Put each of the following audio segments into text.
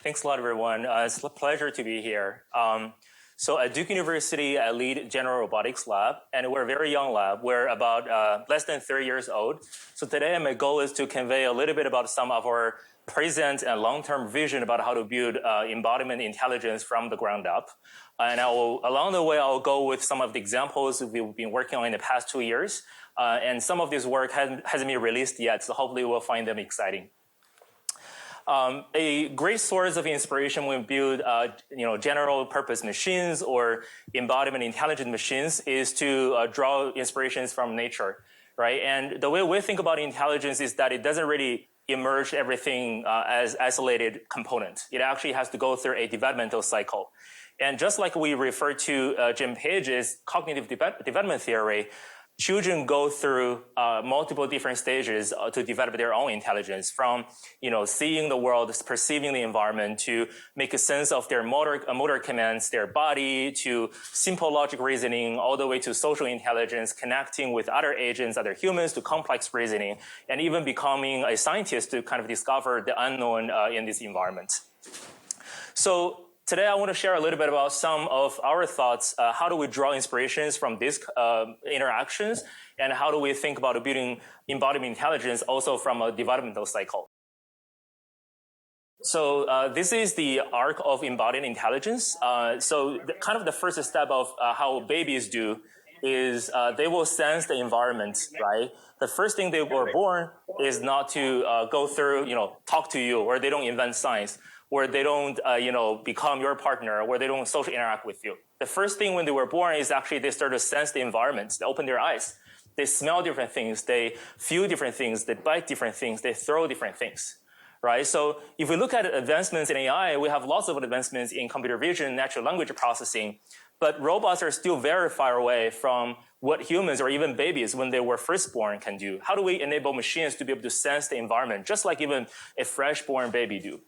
Thanks a lot, everyone. It's a pleasure to be here. So at Duke University, I lead General Robotics Lab, and we're a very young lab. We're about less than 30 years old. So today, my goal is to convey a little bit about some of our present and long-term vision about how to build embodiment intelligence from the ground up. And along the way, I'll go with some of the examples we've been working on in the past 2 years. And some of this work hasn't been released yet, so hopefully we'll find them exciting. A great source of inspiration when we build general purpose machines or embodiment intelligent machines is to draw inspirations from nature, right? And the way we think about intelligence is that it doesn't really emerge everything as isolated component. It actually has to go through a developmental cycle. And just like we refer to Jim Page's cognitive development theory, children go through multiple different stages to develop their own intelligence, from seeing the world, perceiving the environment, to make a sense of their motor commands, their body, to simple logic reasoning, all the way to social intelligence, connecting with other agents, other humans, to complex reasoning, and even becoming a scientist to kind of discover the unknown in this environment. So today, I want to share a little bit about some of our thoughts. How do we draw inspirations from these interactions? And how do we think about building embodiment intelligence also from a developmental cycle? So this is the arc of embodied intelligence. So kind of the first step of how babies do is they will sense the environment, right? The first thing they were born is not to go through, talk to you, or they don't invent science, where they don't, become your partner, where they don't socially interact with you. The first thing when they were born is actually they start to sense the environment. They open their eyes. They smell different things. They feel different things. They bite different things. They throw different things, right? So if we look at advancements in AI, we have lots of advancements in computer vision, natural language processing, but robots are still very far away from what humans or even babies when they were first born can do. How do we enable machines to be able to sense the environment, just like even a fresh-born baby do?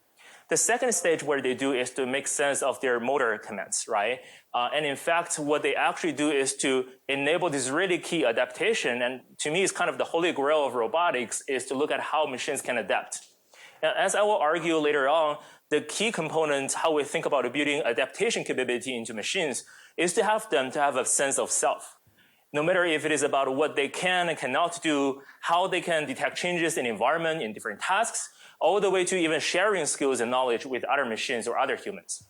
The second stage where they do is to make sense of their motor commands, right? And in fact, what they actually do is to enable this really key adaptation. And to me, it's kind of the holy grail of robotics is to look at how machines can adapt. And as I will argue later on, the key component, how we think about building adaptation capability into machines, is to have them to have a sense of self. No matter if it is about what they can and cannot do, how they can detect changes in environment, in different tasks, all the way to even sharing skills and knowledge with other machines or other humans.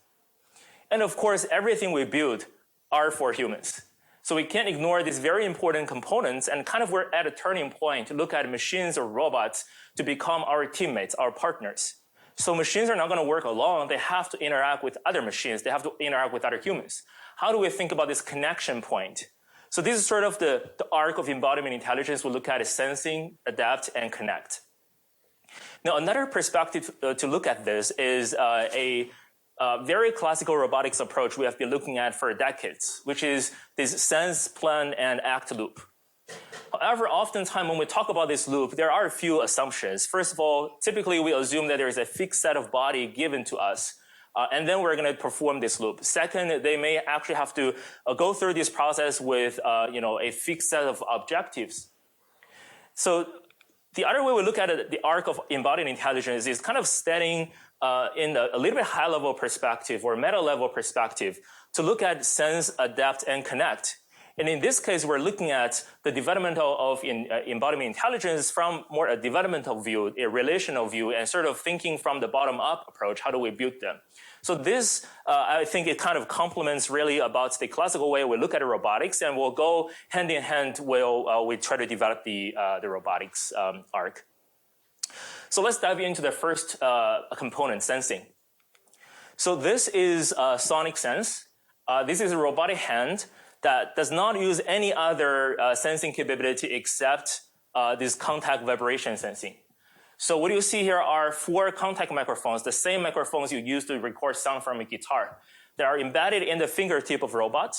And of course, everything we build are for humans. So we can't ignore these very important components, and kind of we're at a turning point to look at machines or robots to become our teammates, our partners. So machines are not going to work alone. They have to interact with other machines. They have to interact with other humans. How do we think about this connection point? So this is sort of the arc of embodiment intelligence. We look at is sensing, adapt, and connect. Now, another perspective to look at this is a very classical robotics approach we have been looking at for decades, which is this sense, plan, and act loop. However, oftentimes when we talk about this loop, there are a few assumptions. First of all, typically we assume that there is a fixed set of body given to us, and then we're going to perform this loop. Second, they may actually have to go through this process with a fixed set of objectives. So the other way we look at it, the arc of embodied intelligence, is kind of standing in a little bit high-level perspective or meta-level perspective to look at sense, adapt, and connect. And in this case, we're looking at the developmental of embodiment intelligence from more a developmental view, a relational view, and sort of thinking from the bottom-up approach. How do we build them? So this, I think it kind of complements really about the classical way we look at robotics, and we'll go hand in hand while we try to develop the robotics arc. So let's dive into the first component, sensing. So this is sonic sense. This is a robotic hand that does not use any other sensing capability except this contact vibration sensing. So what you see here are 4 contact microphones, the same microphones you use to record sound from a guitar. They are embedded in the fingertip of robot.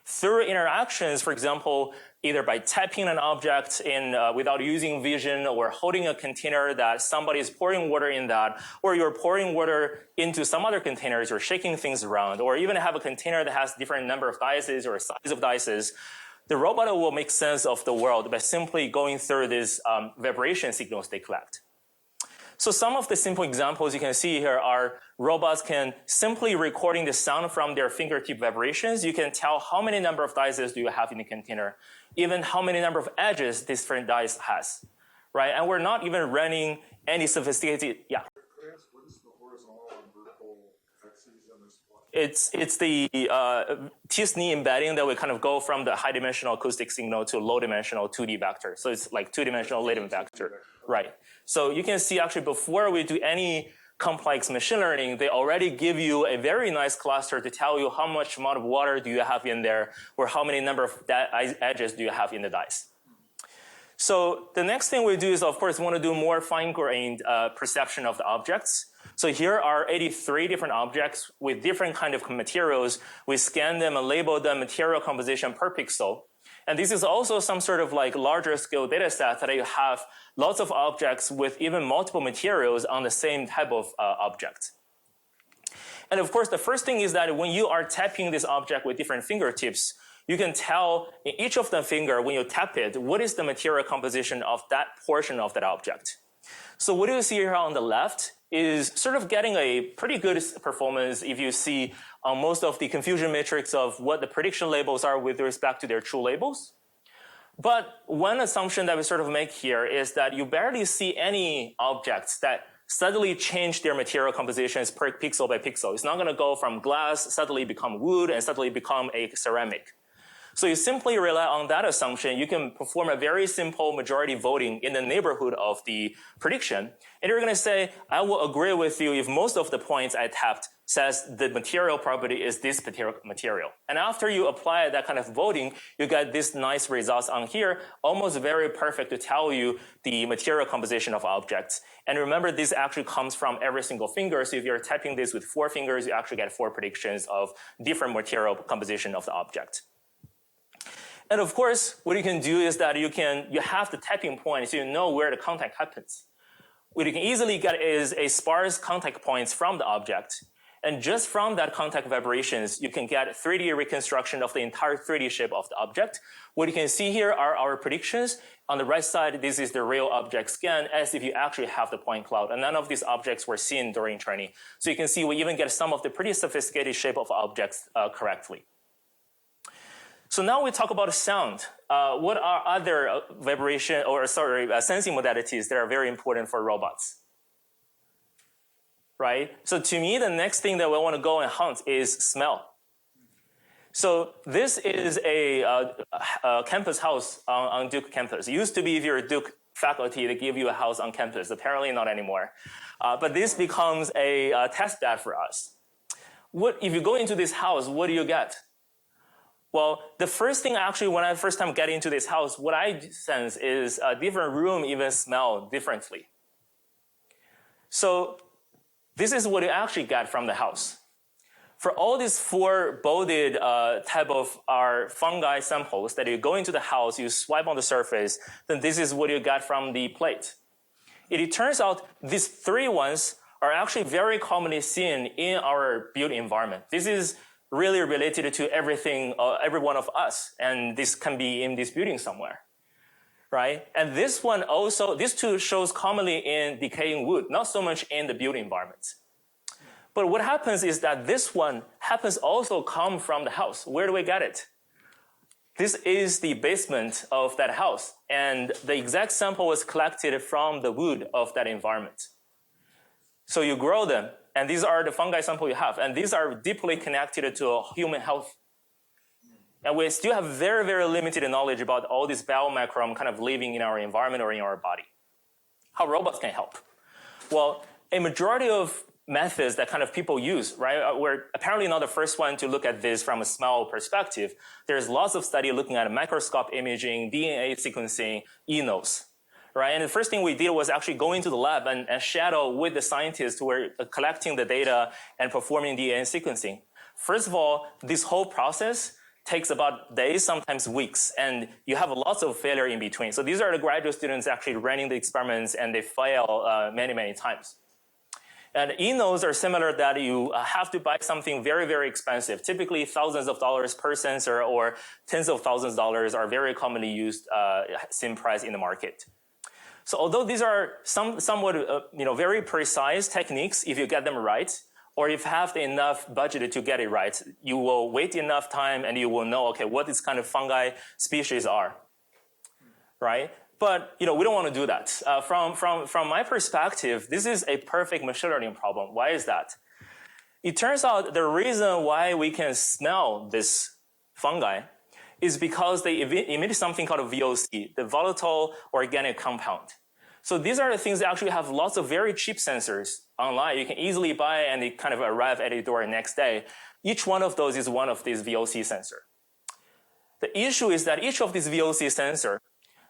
Through interactions, for example, either by tapping an object in without using vision, or holding a container that somebody is pouring water in that, or you're pouring water into some other containers, you're shaking things around, or even have a container that has different number of dices or size of dices, the robot will make sense of the world by simply going through these vibration signals they collect. So some of the simple examples you can see here are robots can simply recording the sound from their fingertip vibrations. You can tell how many number of dices do you have in the container, even how many number of edges this different dice has, right? And we're not even running any sophisticated, yeah. What is the horizontal and vertical axes on this plot? It's the T-SNE embedding that we kind of go from the high-dimensional acoustic signal to low-dimensional 2D vector. So it's like two-dimensional latent vector, right? So you can see actually before we do any complex machine learning, they already give you a very nice cluster to tell you how much amount of water do you have in there, or how many number of edges do you have in the dice. So the next thing we do is, of course, we want to do more fine-grained perception of the objects. So here are 83 different objects with different kind of materials. We scan them and label the material composition per pixel. And this is also some sort of like larger scale data set that you have lots of objects with even multiple materials on the same type of object. And of course, the first thing is that when you are tapping this object with different fingertips, you can tell in each of the finger, when you tap it, what is the material composition of that portion of that object. So what you see here on the left is sort of getting a pretty good performance if you see on most of the confusion matrix of what the prediction labels are with respect to their true labels. But one assumption that we sort of make here is that you barely see any objects that suddenly change their material compositions per pixel by pixel. It's not going to go from glass, suddenly become wood, and suddenly become a ceramic. So you simply rely on that assumption. You can perform a very simple majority voting in the neighborhood of the prediction. And you're going to say, I will agree with you if most of the points I tapped says the material property is this particular material. And after you apply that kind of voting, you get this nice results on here, almost very perfect to tell you the material composition of objects. And remember, this actually comes from every single finger. So if you're tapping this with 4 fingers, you actually get 4 predictions of different material composition of the object. And of course, what you can do is that you have the tapping point so you know where the contact happens. What you can easily get is a sparse contact points from the object. And just from that contact vibrations, you can get 3D reconstruction of the entire 3D shape of the object. What you can see here are our predictions. On the right side, this is the real object scan as if you actually have the point cloud. And none of these objects were seen during training. So you can see we even get some of the pretty sophisticated shape of objects correctly. So now we talk about sound. What are other sensing modalities that are very important for robots? Right? So to me, the next thing that we want to go and hunt is smell. So this is a campus house on Duke campus. It used to be if you're a Duke faculty, they give you a house on campus. Apparently not anymore. But this becomes a test bed for us. If you go into this house, what do you get? Well, the first thing actually, when I first time get into this house, what I sense is a different room even smell differently. So this is what you actually get from the house. For all these 4 bolded type of fungi samples that you go into the house, you swipe on the surface, then this is what you get from the plate. It turns out these 3 ones are actually very commonly seen in our built environment. This is really related to everything, every one of us, and this can be in this building somewhere, right? And this one also, these 2 shows commonly in decaying wood, not so much in the built environment. But what happens is that this one happens also come from the house. Where do we get it? This is the basement of that house, and the exact sample was collected from the wood of that environment. So you grow them, and these are the fungi sample you have, and these are deeply connected to human health. And we still have very, very limited knowledge about all these biomicron kind of living in our environment or in our body. How robots can help? Well, a majority of methods that kind of people use, right? We're apparently not the first one to look at this from a smell perspective. There's lots of study looking at microscope imaging, DNA sequencing, eNOS. Right? And the first thing we did was actually go into the lab and shadow with the scientists who were collecting the data and performing DNA sequencing. First of all, this whole process takes about days, sometimes weeks, and you have lots of failure in between. So these are the graduate students actually running the experiments, and they fail many, many times. And eNOS are similar that you have to buy something very, very expensive. Typically thousands of dollars per sensor or tens of thousands of dollars are very commonly used SIM price in the market. So although these are somewhat very precise techniques, if you get them right, or if you have enough budget to get it right, you will wait enough time and you will know, okay, what this kind of fungi species are, right? But we don't want to do that. From my perspective, this is a perfect machine learning problem. Why is that? It turns out the reason why we can smell this fungi is because they emit something called VOC, the volatile organic compound. So these are the things that actually have lots of very cheap sensors online. You can easily buy and they kind of arrive at your door next day. Each one of those is one of these VOC sensor. The issue is that each of these VOC sensor,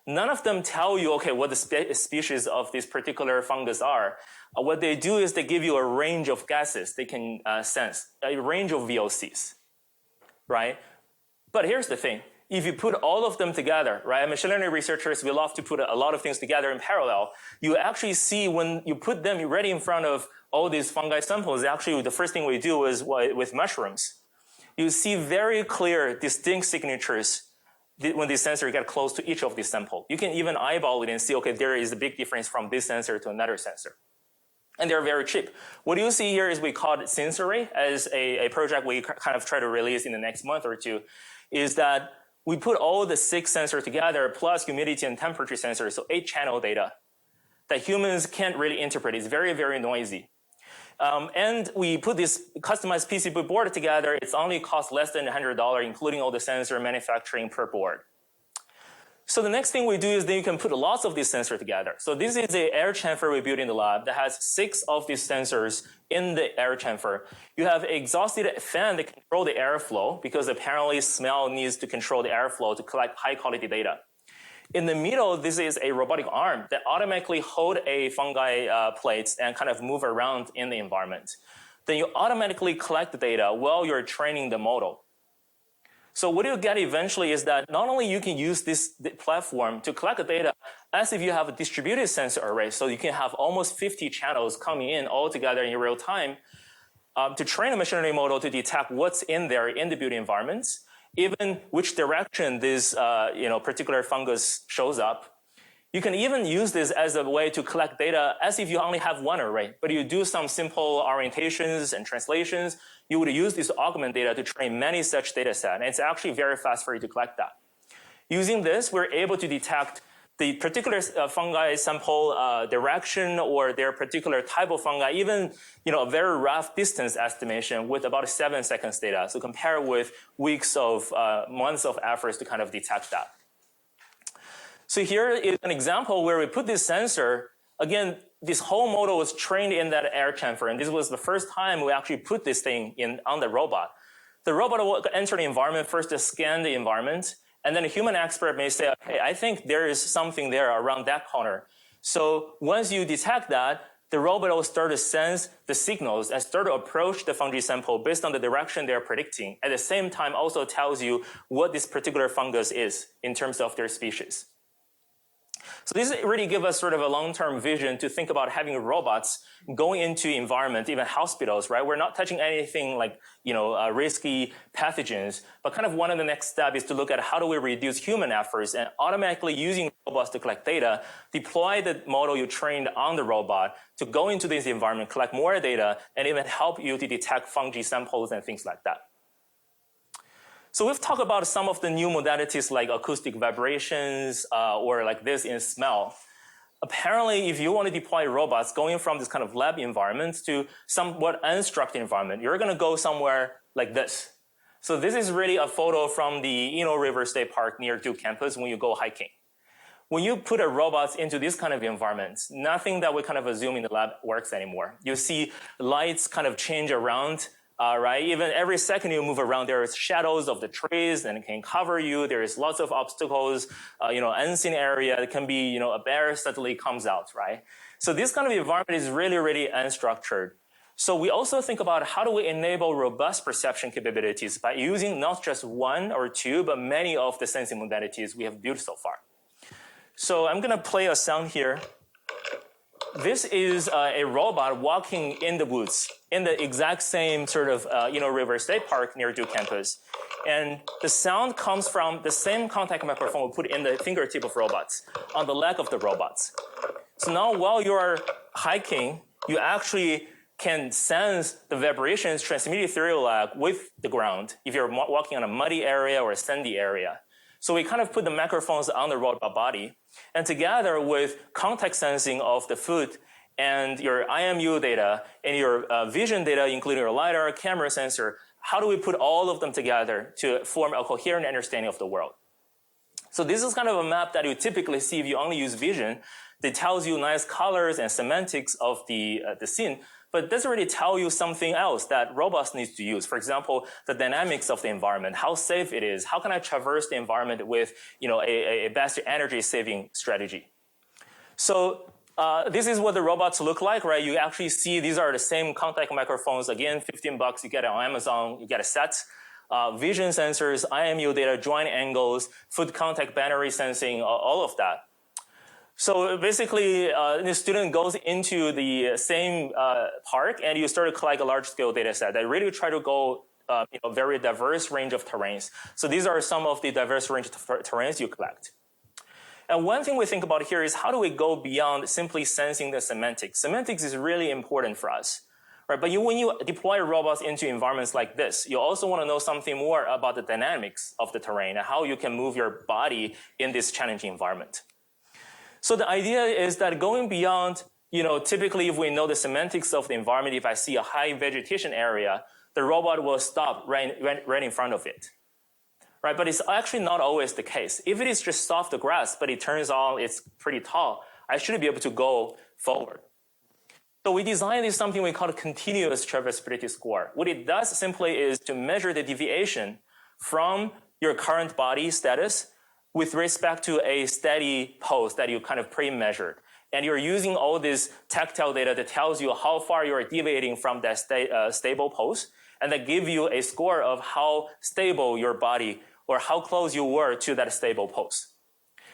none of them tell you, okay, what the species of this particular fungus are. What they do is they give you a range of gases they can sense, a range of VOCs, right? But here's the thing. If you put all of them together, right? Machine learning researchers, we love to put a lot of things together in parallel. You actually see when you put them right in front of all these fungi samples, actually the first thing we do is with mushrooms. You see very clear, distinct signatures when the sensor get close to each of these samples. You can even eyeball it and see, okay, there is a big difference from this sensor to another sensor. And they're very cheap. What you see here is we call it Sensory as a project we kind of try to release in the next month or two, is that we put all the 6 sensors together plus humidity and temperature sensors, so 8-channel data that humans can't really interpret. It's very, very noisy. And we put this customized PCB board together. It's only cost less than $100, including all the sensor manufacturing per board. So the next thing we do is then you can put lots of these sensors together. So this is the air chamfer we built in the lab that has 6 of these sensors in the air chamfer. You have an exhausted fan that control the airflow because apparently smell needs to control the airflow to collect high quality data. In the middle, this is a robotic arm that automatically hold a fungi plates and kind of move around in the environment. Then you automatically collect the data while you're training the model. So what you get eventually is that not only you can use this platform to collect the data as if you have a distributed sensor array, so you can have almost 50 channels coming in all together in real time to train a machine learning model to detect what's in there in the built environments, even which direction this particular fungus shows up. You can even use this as a way to collect data as if you only have one array, but you do some simple orientations and translations. You would use this augment data to train many such data sets, and it's actually very fast for you to collect that. Using this, we're able to detect the particular fungi sample direction or their particular type of fungi, even a very rough distance estimation with about 7 seconds data. So compare with weeks of months of efforts to kind of detect that. So here is an example where we put this sensor. Again, this whole model was trained in that air chamfer, and this was the first time we actually put this thing on the robot. The robot will enter the environment first to scan the environment, and then a human expert may say, hey, I think there is something there around that corner. So once you detect that, the robot will start to sense the signals and start to approach the fungi sample based on the direction they're predicting. At the same time, also tells you what this particular fungus is in terms of their species. So this really gives us sort of a long-term vision to think about having robots going into environment, even hospitals, right? We're not touching anything like, risky pathogens, but kind of one of the next steps is to look at how do we reduce human efforts and automatically using robots to collect data, deploy the model you trained on the robot to go into this environment, collect more data, and even help you to detect fungi samples and things like that. So we've talked about some of the new modalities like acoustic vibrations or like this in smell. Apparently, if you want to deploy robots going from this kind of lab environment to somewhat unstructured environment, you're going to go somewhere like this. So this is really a photo from the River State Park near Duke campus when you go hiking. When you put a robot into this kind of environment, nothing that we kind of assume in the lab works anymore. You see lights kind of change around. Right? Even every second you move around, there is shadows of the trees and it can cover you. There is lots of obstacles, unseen area. It can be, a bear suddenly comes out, right? So this kind of environment is really, really unstructured. So we also think about how do we enable robust perception capabilities by using not just one or two, but many of the sensing modalities we have built so far. So I'm going to play a sound here. this is a robot walking in the woods in the exact same sort of River State Park near Duke campus. And the sound comes from the same contact microphone we put in the fingertip of robots on the leg of the robots. So now while you're hiking, you actually can sense the vibrations transmitted through your leg with the ground if you're walking on a muddy area or a sandy area. So we kind of put the microphones on the robot body, and together with contact sensing of the foot and your IMU data and your vision data, including your LiDAR, camera sensor, how do we put all of them together to form a coherent understanding of the world? So this is kind of a map that you typically see if you only use vision. That tells you nice colors and semantics of the scene, but it doesn't really tell you something else that robots need to use. For example, the dynamics of the environment, how safe it is, how can I traverse the environment with a best energy saving strategy. So this is what the robots look like, right? You actually see these are the same contact microphones. Again, $15, you get it on Amazon, you get a set. Vision sensors, IMU data, joint angles, foot contact battery sensing, all of that. So basically, the student goes into the same park and you start to collect a large-scale data set that really try to go very diverse range of terrains. So these are some of the diverse range of terrains you collect. And one thing we think about here is how do we go beyond simply sensing the semantics? Semantics is really important for us, right? But when you deploy robots into environments like this, you also want to know something more about the dynamics of the terrain and how you can move your body in this challenging environment. So the idea is that going beyond, typically if we know the semantics of the environment, if I see a high vegetation area, the robot will stop right in front of it, right? But it's actually not always the case. If it is just soft grass, but it turns out it's pretty tall, I should be able to go forward. So we designed this something we call a continuous traversability score. What it does simply is to measure the deviation from your current body status with respect to a steady pose that you kind of pre-measured. And you're using all this tactile data that tells you how far you're deviating from that stable pose, and that give you a score of how stable your body or how close you were to that stable pose.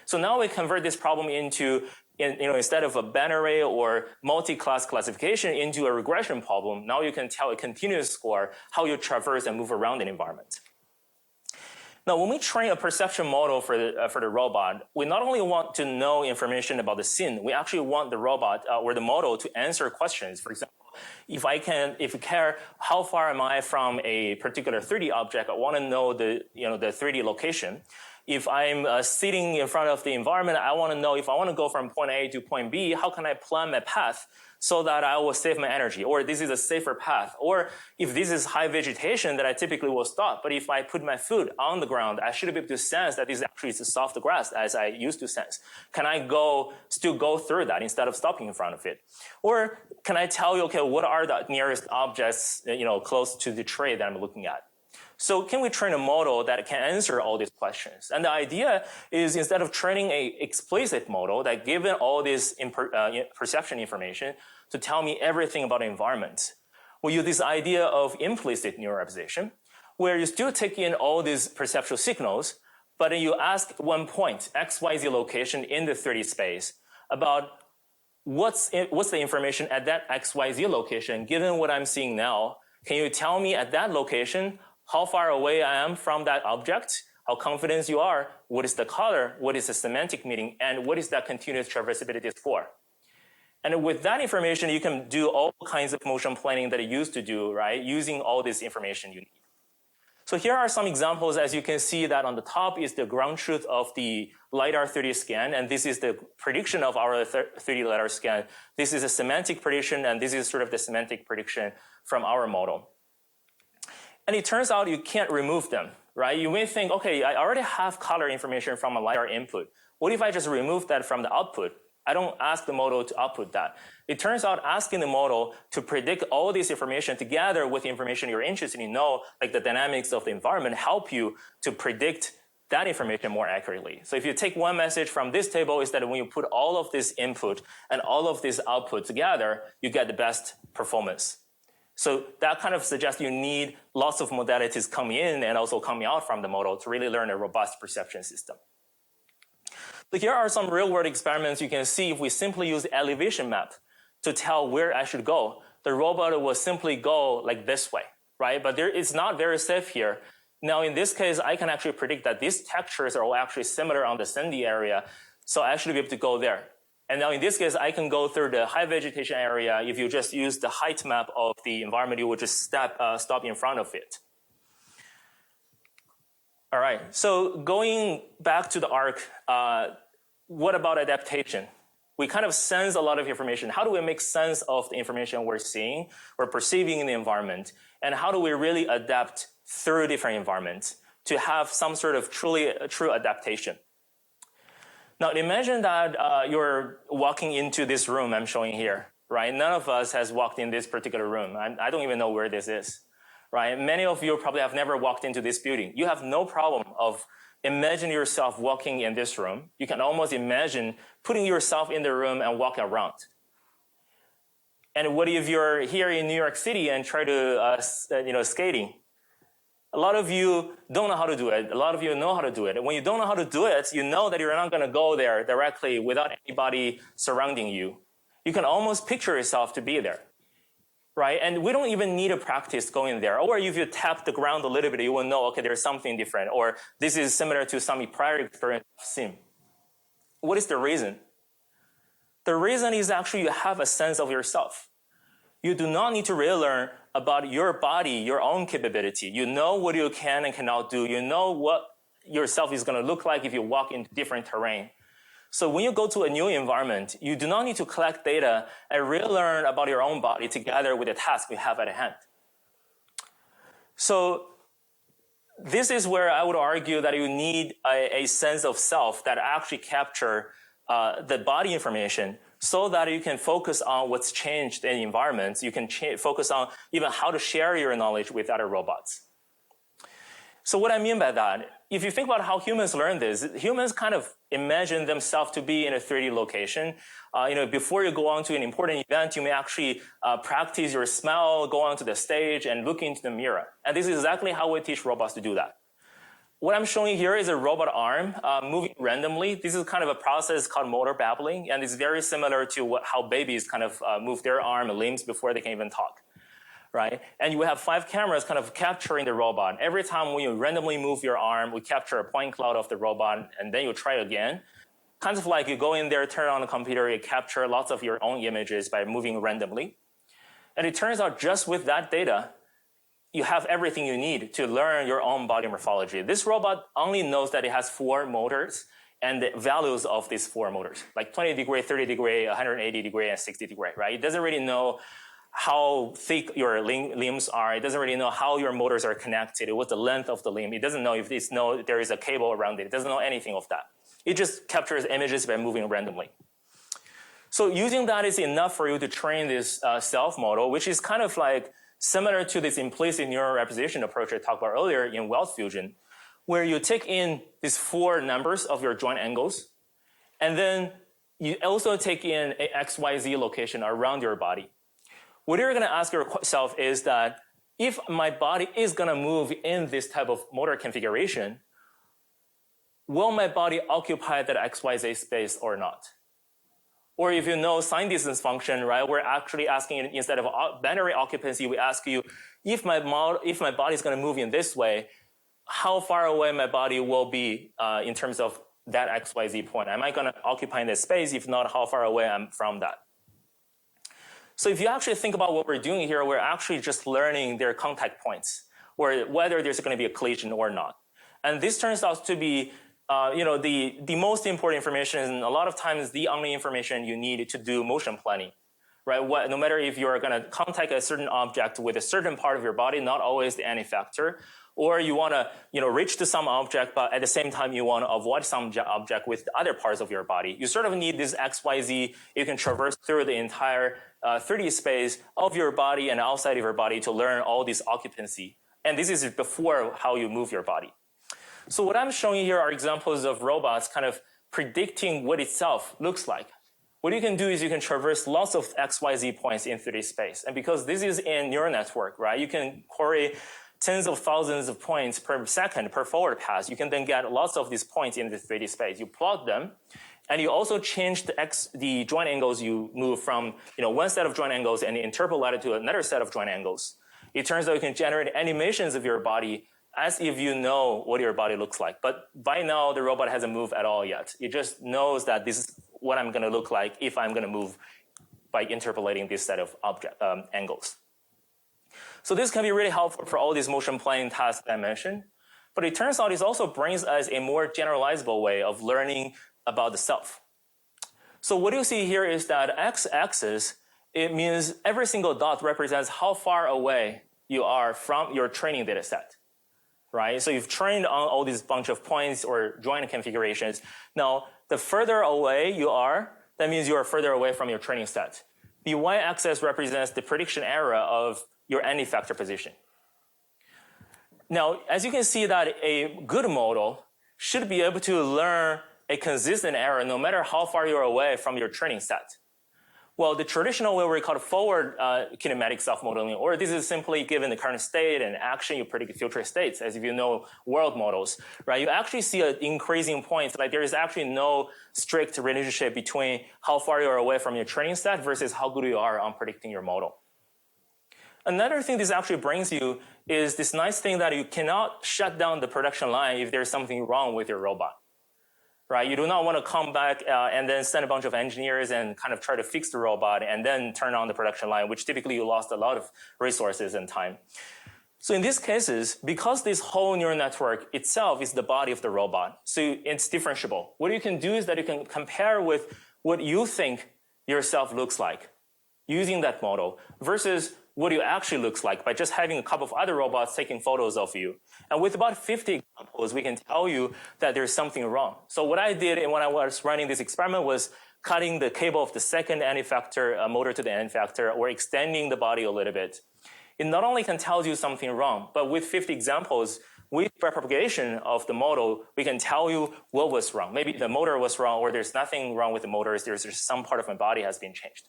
So now we convert this problem into, instead of a binary or multi-class classification, into a regression problem. Now you can tell a continuous score how you traverse and move around an environment. Now, when we train a perception model for the robot, we not only want to know information about the scene, we actually want the robot or the model to answer questions. For example, if you care, how far am I from a particular 3D object? I want to know the 3D location. If I'm sitting in front of the environment, I want to know if I want to go from point A to point B, how can I plan my path so that I will save my energy, or this is a safer path, or if this is high vegetation that I typically will stop, but if I put my foot on the ground, I should be able to sense that this actually is a soft grass as I used to sense. Can I still go through that instead of stopping in front of it? Or can I tell you, okay, what are the nearest objects, close to the tree that I'm looking at? So can we train a model that can answer all these questions? And the idea is instead of training an explicit model that given all this perception information to tell me everything about the environment, we use this idea of implicit neural representation, where you still take in all these perceptual signals, but then you ask one point, XYZ location in the 3D space, about what's the information at that XYZ location, given what I'm seeing now. Can you tell me at that location how far away I am from that object, how confident you are, what is the color, what is the semantic meaning, and what is that continuous traversability score? And with that information, you can do all kinds of motion planning that you used to do, right, using all this information you need. So here are some examples. As you can see that on the top is the ground truth of the LiDAR 3D scan, and this is the prediction of our 3D LiDAR scan. This is a semantic prediction, and this is sort of the semantic prediction from our model. And it turns out you can't remove them, right? You may think, okay, I already have color information from a LiDAR input. What if I just remove that from the output? I don't ask the model to output that. It turns out asking the model to predict all this information together with the information you're interested in know, like the dynamics of the environment, help you to predict that information more accurately. So if you take one message from this table, is that when you put all of this input and all of this output together, you get the best performance. So that kind of suggests you need lots of modalities coming in and also coming out from the model to really learn a robust perception system. So here are some real world experiments. You can see if we simply use the elevation map to tell where I should go, the robot will simply go like this way, right? But it's not very safe here. Now, in this case, I can actually predict that these textures are all actually similar on the sandy area. So I should be able to go there. And now in this case, I can go through the high vegetation area. If you just use the height map of the environment, you would just stop in front of it. All right, so going back to the arc, what about adaptation? We kind of sense a lot of information. How do we make sense of the information we're seeing or perceiving in the environment? And how do we really adapt through different environments to have some sort of true adaptation? Now imagine that you're walking into this room I'm showing here, right? None of us has walked in this particular room. I don't even know where this is, right? Many of you probably have never walked into this building. You have no problem of imagine yourself walking in this room. You can almost imagine putting yourself in the room and walk around. And what if you're here in New York City and try to, skating? A lot of you don't know how to do it. A lot of you know how to do it. And when you don't know how to do it, you know that you're not going to go there directly without anybody surrounding you. You can almost picture yourself to be there, right? And we don't even need to practice going there. Or if you tap the ground a little bit, you will know, okay, there's something different. Or this is similar to some prior experience I've seen. What is the reason? The reason is actually you have a sense of yourself. You do not need to relearn about your body, your own capability. You know what you can and cannot do. You know what yourself is going to look like if you walk into different terrain. So when you go to a new environment, you do not need to collect data and relearn about your own body together with the task you have at hand. So this is where I would argue that you need a sense of self that actually capture the body information so that you can focus on what's changed in environments. You can focus on even how to share your knowledge with other robots. So what I mean by that, if you think about how humans learn this, humans kind of imagine themselves to be in a 3D location. Before you go on to an important event, you may actually practice your smell, go onto the stage, and look into the mirror. And this is exactly how we teach robots to do that. What I'm showing here is a robot arm moving randomly. This is kind of a process called motor babbling, and it's very similar to how babies kind of move their arm and limbs before they can even talk, right? And you have 5 cameras kind of capturing the robot. Every time when you randomly move your arm, we capture a point cloud of the robot, and then you try again. Kind of like you go in there, turn on the computer, you capture lots of your own images by moving randomly. And it turns out just with that data, you have everything you need to learn your own body morphology. This robot only knows that it has 4 motors and the values of these 4 motors, like 20 degree, 30 degree, 180 degree, and 60 degree, right? It doesn't really know how thick your limbs are. It doesn't really know how your motors are connected. What's the length of the limb? It doesn't know if there is a cable around it. It doesn't know anything of that. It just captures images by moving randomly. So using that is enough for you to train this self model, which is kind of like similar to this implicit neural representation approach I talked about earlier in weld fusion, where you take in these 4 numbers of your joint angles, and then you also take in a XYZ location around your body. What you're going to ask yourself is that if my body is going to move in this type of motor configuration, will my body occupy that XYZ space or not? Or if you know sign distance function, right, we're actually asking, instead of binary occupancy, we ask you, if my body is going to move in this way, how far away my body will be in terms of that XYZ point? Am I going to occupy in this space? If not, how far away I'm from that? So if you actually think about what we're doing here, we're actually just learning their contact points, or whether there's going to be a collision or not. And this turns out to be the most important information, and a lot of times the only information you need to do motion planning, right? No matter if you're going to contact a certain object with a certain part of your body, not always the any factor, or you want to reach to some object, but at the same time you want to avoid some object with the other parts of your body. You sort of need this XYZ. You can traverse through the entire 3D space of your body and outside of your body to learn all this occupancy. And this is before how you move your body. So what I'm showing here are examples of robots kind of predicting what itself looks like. What you can do is you can traverse lots of XYZ points in 3D space. And because this is a neural network, right, you can query tens of thousands of points per second per forward pass. You can then get lots of these points in the 3D space. You plot them, and you also change the joint angles you move from one set of joint angles and interpolate it to another set of joint angles. It turns out you can generate animations of your body as if you know what your body looks like. But by now, the robot hasn't moved at all yet. It just knows that this is what I'm going to look like if I'm going to move by interpolating this set of angles. So this can be really helpful for all these motion planning tasks I mentioned. But it turns out it also brings us a more generalizable way of learning about the self. So what you see here is that x-axis, it means every single dot represents how far away you are from your training data set, right? So you've trained on all these bunch of points or joint configurations. Now, the further away you are, that means you are further away from your training set. The y-axis represents the prediction error of your end-effector position. Now, as you can see that a good model should be able to learn a consistent error no matter how far you're away from your training set. Well, the traditional way we call forward kinematic self-modeling, or this is simply given the current state and action, you predict future states, as if you know world models, right? You actually see an increasing points, like there is actually no strict relationship between how far you're away from your training set versus how good you are on predicting your model. Another thing this actually brings you is this nice thing that you cannot shut down the production line if there's something wrong with your robot. Right? You do not want to come back and then send a bunch of engineers and kind of try to fix the robot and then turn on the production line, which typically you lost a lot of resources and time. So in these cases, because this whole neural network itself is the body of the robot, so it's differentiable. What you can do is that you can compare with what you think yourself looks like using that model versus what you actually looks like by just having a couple of other robots taking photos of you. And with about 50 examples, we can tell you that there's something wrong. So what I did when I was running this experiment was cutting the cable of the second end effector motor to the end effector or extending the body a little bit. It not only can tell you something wrong, but with 50 examples, with propagation of the model, we can tell you what was wrong. Maybe the motor was wrong or there's nothing wrong with the motors, there's just some part of my body has been changed.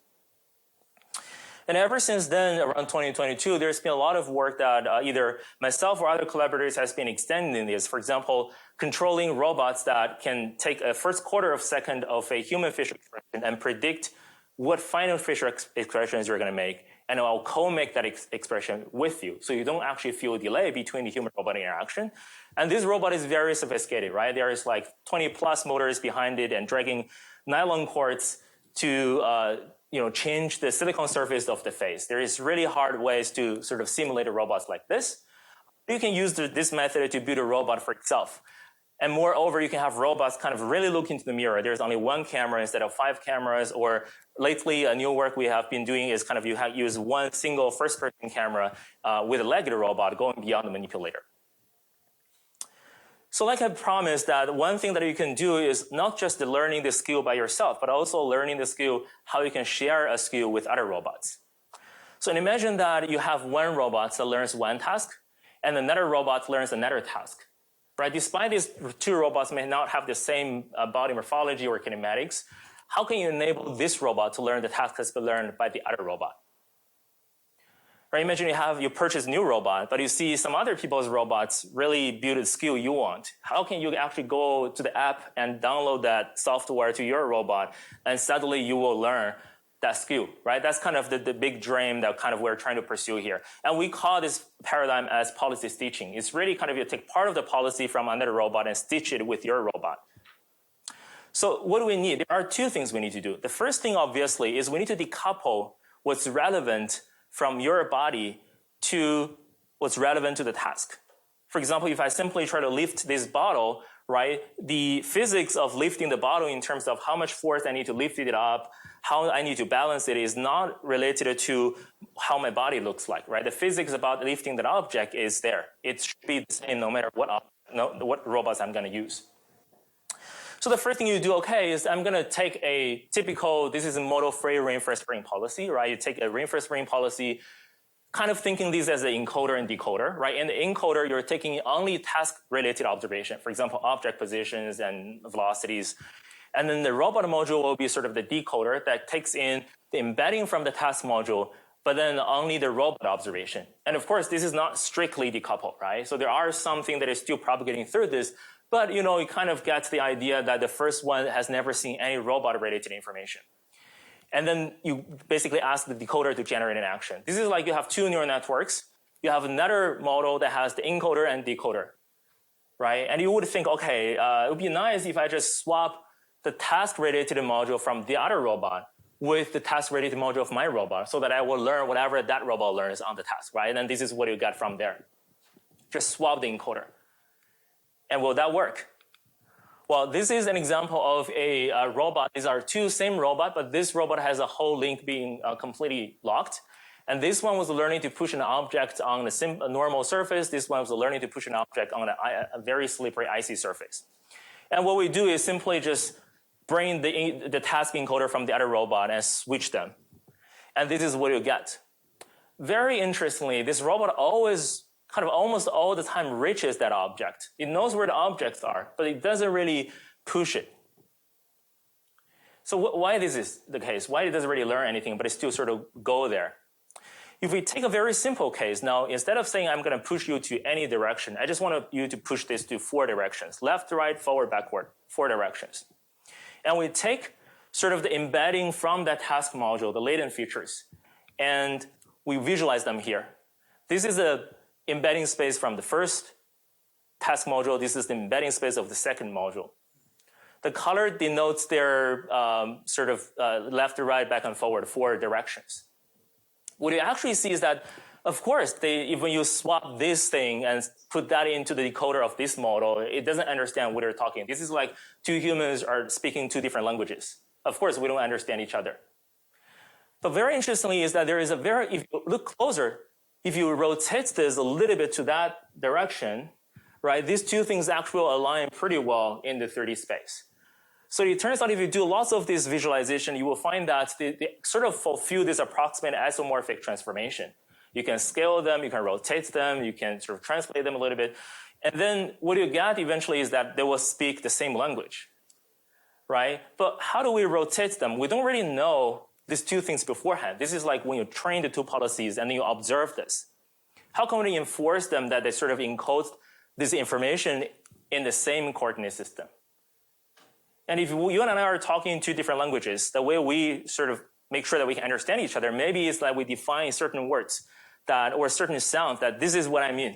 And ever since then, around 2022, there's been a lot of work that either myself or other collaborators has been extending this. For example, controlling robots that can take a first quarter of a second of a human facial expression and predict what final facial expressions you're going to make. And I'll co-make that expression with you. So you don't actually feel a delay between the human-robot interaction. And this robot is very sophisticated, right? There is like 20 plus motors behind it and dragging nylon cords to change the silicon surface of the face. There is really hard ways to sort of simulate robots like this. You can use this method to build a robot for itself. And moreover, you can have robots kind of really look into the mirror. There's only one camera instead of 5 cameras, or lately a new work we have been doing is kind of use one single first-person camera with a legged robot going beyond the manipulator. So like I promised, that one thing that you can do is not just learning the skill by yourself, but also learning the skill how you can share a skill with other robots. So imagine that you have one robot that learns one task, and another robot learns another task. Right? Despite these two robots may not have the same body morphology or kinematics, how can you enable this robot to learn the task that's been learned by the other robot? Right? Imagine you purchase a new robot, but you see some other people's robots really build a skill you want. How can you actually go to the app and download that software to your robot, and suddenly you will learn that skill, right? That's kind of the big dream that kind of we're trying to pursue here. And we call this paradigm as policy stitching. It's really kind of you take part of the policy from another robot and stitch it with your robot. So what do we need? There are two things we need to do. The first thing, obviously, is we need to decouple what's relevant from your body to what's relevant to the task. For example, if I simply try to lift this bottle, right, the physics of lifting the bottle in terms of how much force I need to lift it up, how I need to balance it, is not related to how my body looks like, right? The physics about lifting that object is there. It should be the same no matter what robots I'm going to use. So the first thing you do, okay, is I'm going to take a typical, this is a model-free reinforced learning policy, right? You take a reinforced learning policy, kind of thinking these as an encoder and decoder, right? In the encoder, you're taking only task-related observation, for example, object positions and velocities. And then the robot module will be sort of the decoder that takes in the embedding from the task module but then only the robot observation. And of course, this is not strictly decoupled, right? So there are something that is still propagating through this, but you kind of get the idea that the first one has never seen any robot-related information. And then you basically ask the decoder to generate an action. This is like you have two neural networks. You have another model that has the encoder and decoder, right? And you would think, okay, it would be nice if I just swap the task-related module from the other robot with the task-related module of my robot so that I will learn whatever that robot learns on the task, right? And then this is what you get from there. Just swap the encoder. And will that work? Well, this is an example of a robot. These are two same robot, but this robot has a whole link being completely locked. And this one was learning to push an object on a normal surface. This one was learning to push an object on a very slippery, icy surface. And what we do is simply just bring the task encoder from the other robot and switch them. And this is what you get. Very interestingly, this robot always, kind of almost all the time, reaches that object. It knows where the objects are, but it doesn't really push it. So why this is the case? Why it doesn't really learn anything, but it still sort of go there? If we take a very simple case, now instead of saying I'm going to push you to any direction, I just want you to push this to 4 directions, left, right, forward, backward, 4 directions. And we take sort of the embedding from that task module, the latent features, and we visualize them here. This is the embedding space from the first task module. This is the embedding space of the second module. The color denotes their sort of left to right, back and forward, 4 directions. What you actually see is that, of course, when you swap this thing and put that into the decoder of this model, it doesn't understand what they're talking. This is like two humans are speaking 2 different languages. Of course, we don't understand each other. But very interestingly is that there is if you look closer, if you rotate this a little bit to that direction, right, these two things actually align pretty well in the 3D space. So it turns out if you do lots of this visualization, you will find that they sort of fulfill this approximate isomorphic transformation. You can scale them, you can rotate them, you can sort of translate them a little bit. And then what you get eventually is that they will speak the same language, right? But how do we rotate them? We don't really know these two things beforehand. This is like when you train the two policies and then you observe this. How can we enforce them that they sort of encode this information in the same coordinate system? And if you and I are talking in 2 different languages, the way we sort of make sure that we can understand each other, maybe it's that we define certain words or certain sounds that this is what I mean,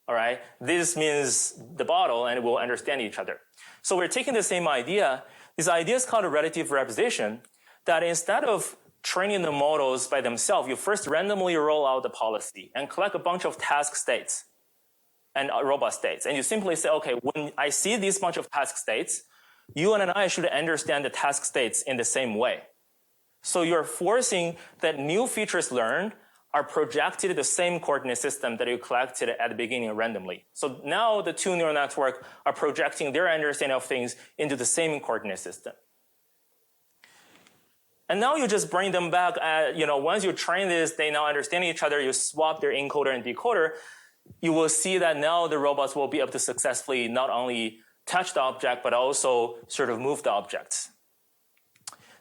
all right? This means the bottle, and we'll understand each other. So we're taking the same idea. This idea is called a relative representation, that instead of training the models by themselves, you first randomly roll out the policy and collect a bunch of task states and robot states. And you simply say, okay, when I see this bunch of task states, you and I should understand the task states in the same way. So you're forcing that new features learned are projected to the same coordinate system that you collected at the beginning randomly. So now the 2 neural networks are projecting their understanding of things into the same coordinate system. And now you just bring them back, once you train this, they now understand each other, you swap their encoder and decoder, you will see that now the robots will be able to successfully not only touch the object, but also sort of move the objects.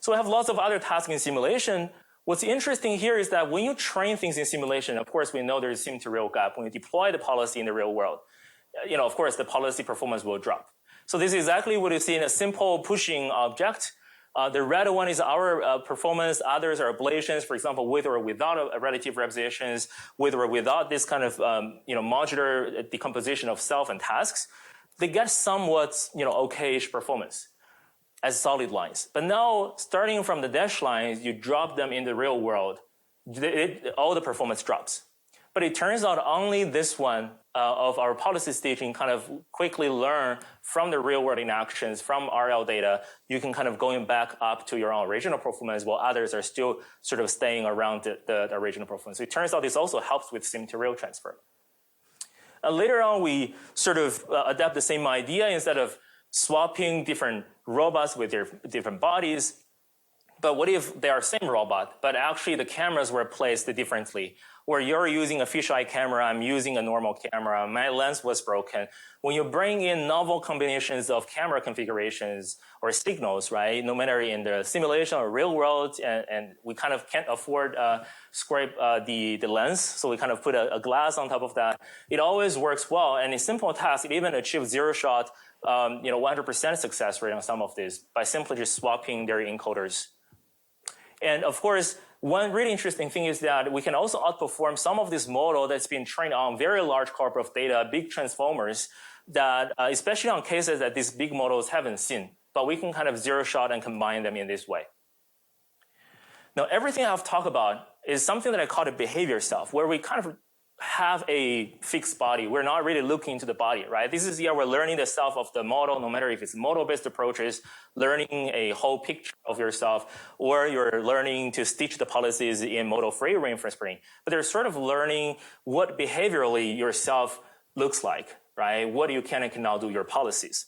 So we have lots of other tasks in simulation. What's interesting here is that when you train things in simulation, of course, we know there's a sim to real gap. When you deploy the policy in the real world, of course, the policy performance will drop. So this is exactly what you see in a simple pushing object. The red one is our performance. Others are ablations, for example, with or without relative representations, with or without this kind of modular decomposition of self and tasks. They get somewhat, okay-ish performance as solid lines. But now, starting from the dashed lines, you drop them in the real world, all the performance drops. But it turns out only this one of our policy staging kind of quickly learn from the real world interactions, from RL data, you can kind of going back up to your own original performance while others are still sort of staying around the original performance. So it turns out this also helps with sim to real transfer. Later on, we sort of adapt the same idea instead of swapping different robots with their different bodies. But what if they are same robot, but actually the cameras were placed differently? where you're using a fisheye camera, I'm using a normal camera, my lens was broken. When you bring in novel combinations of camera configurations or signals, right, no matter in the simulation or real world, and we kind of can't afford scrape the lens, so we kind of put a glass on top of that. It always works well, and in simple tasks, it even achieves 0-shot, 100% success rate on some of these by simply just swapping their encoders. And of course, one really interesting thing is that we can also outperform some of this model that's been trained on very large corpus of data, big transformers, that especially on cases that these big models haven't seen. But we can kind of 0-shot and combine them in this way. Now, everything I've talked about is something that I call the behavior self, where we kind of have a fixed body. We're not really looking into the body, right? This is we're learning the self of the model, no matter if it's model-based approaches, learning a whole picture of yourself, or you're learning to stitch the policies in model-free reinforcement learning. But they're sort of learning what behaviorally yourself looks like, right? What you can and cannot do, your policies.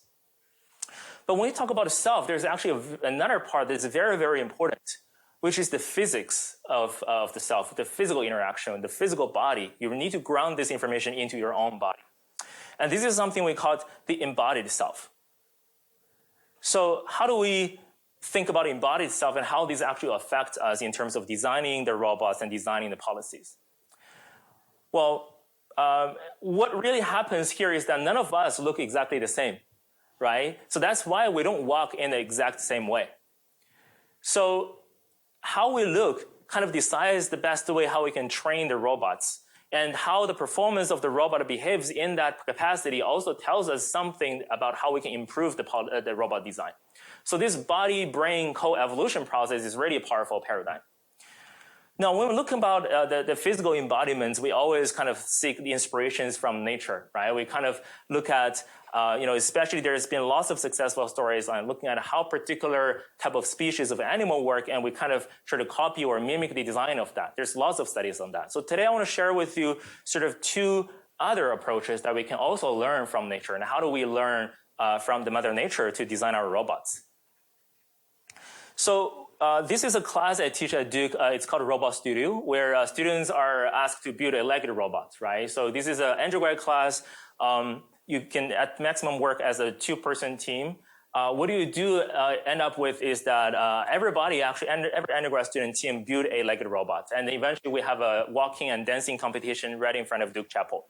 But when we talk about the self, there's actually another part that's very, very important, which is the physics of the self, the physical interaction, the physical body. You need to ground this information into your own body. And this is something we call the embodied self. So how do we think about embodied self and how these actually affect us in terms of designing the robots and designing the policies? Well, what really happens here is that none of us look exactly the same, right? So that's why we don't walk in the exact same way. So how we look kind of decides the best way how we can train the robots, and how the performance of the robot behaves in that capacity also tells us something about how we can improve the robot design. So this body-brain co-evolution process is really a powerful paradigm. Now, when we look about the physical embodiments, we always kind of seek the inspirations from nature, right? We kind of look at, especially there's been lots of successful stories on looking at how particular type of species of animal work, and we kind of try to copy or mimic the design of that. There's lots of studies on that. So today I want to share with you sort of two other approaches that we can also learn from nature, and how do we learn from the mother nature to design our robots. So this is a class I teach at Duke. It's called Robot Studio, where students are asked to build a legged robot, right? So this is an undergrad class. You can at maximum work as a 2-person team. What you do end up with is that every undergrad student team build a legged robot. And eventually we have a walking and dancing competition right in front of Duke Chapel.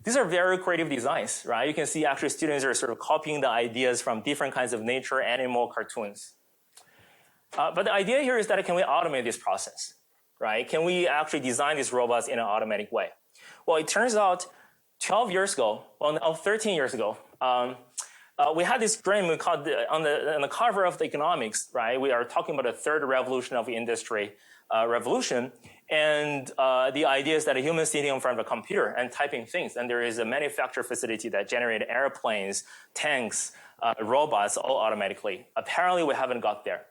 These are very creative designs, right? You can see actually students are sort of copying the ideas from different kinds of nature, animal, cartoons. But the idea here is that can we automate this process, right? Can we actually design these robots in an automatic way? Well, it turns out 12 years ago, well, now 13 years ago, we had this dream we called on the cover of the economics, right? We are talking about the third revolution of the industry revolution. And the idea is that a human sitting in front of a computer and typing things, and there is a manufacturing facility that generated airplanes, tanks, robots, all automatically. Apparently, we haven't got there.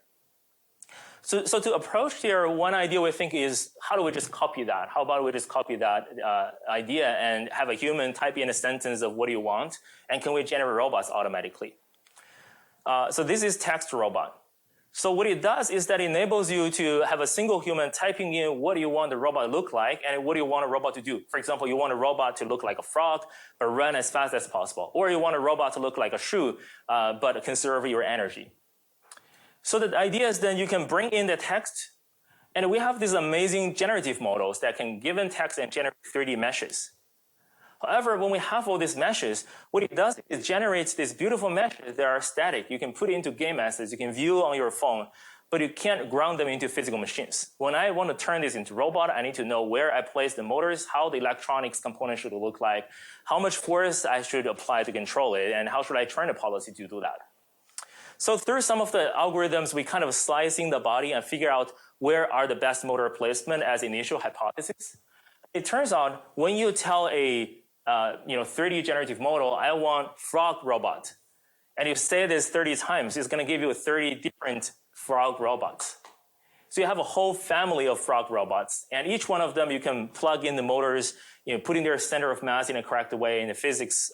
So to approach here, one idea we think is, how do we just copy that? How about we just copy that idea and have a human type in a sentence of what do you want, and can we generate robots automatically? So this is text robot. So what it does is that it enables you to have a single human typing in what do you want the robot to look like and what do you want a robot to do. For example, you want a robot to look like a frog, but run as fast as possible. Or you want a robot to look like a shoe, but conserve your energy. So the idea is then you can bring in the text, and we have these amazing generative models that can give in text and generate 3D meshes. However, when we have all these meshes, what it does is generates these beautiful meshes that are static. You can put into game assets, you can view on your phone, but you can't ground them into physical machines. When I want to turn this into robot, I need to know where I place the motors, how the electronics component should look like, how much force I should apply to control it, and how should I train the policy to do that. So through some of the algorithms, we kind of slicing the body and figure out where are the best motor placement as initial hypothesis. It turns out when you tell a 3D generative model, I want frog robot, and you say this 30 times, it's going to give you 30 different frog robots. So you have a whole family of frog robots, and each one of them you can plug in the motors, putting their center of mass in a correct way in the physics,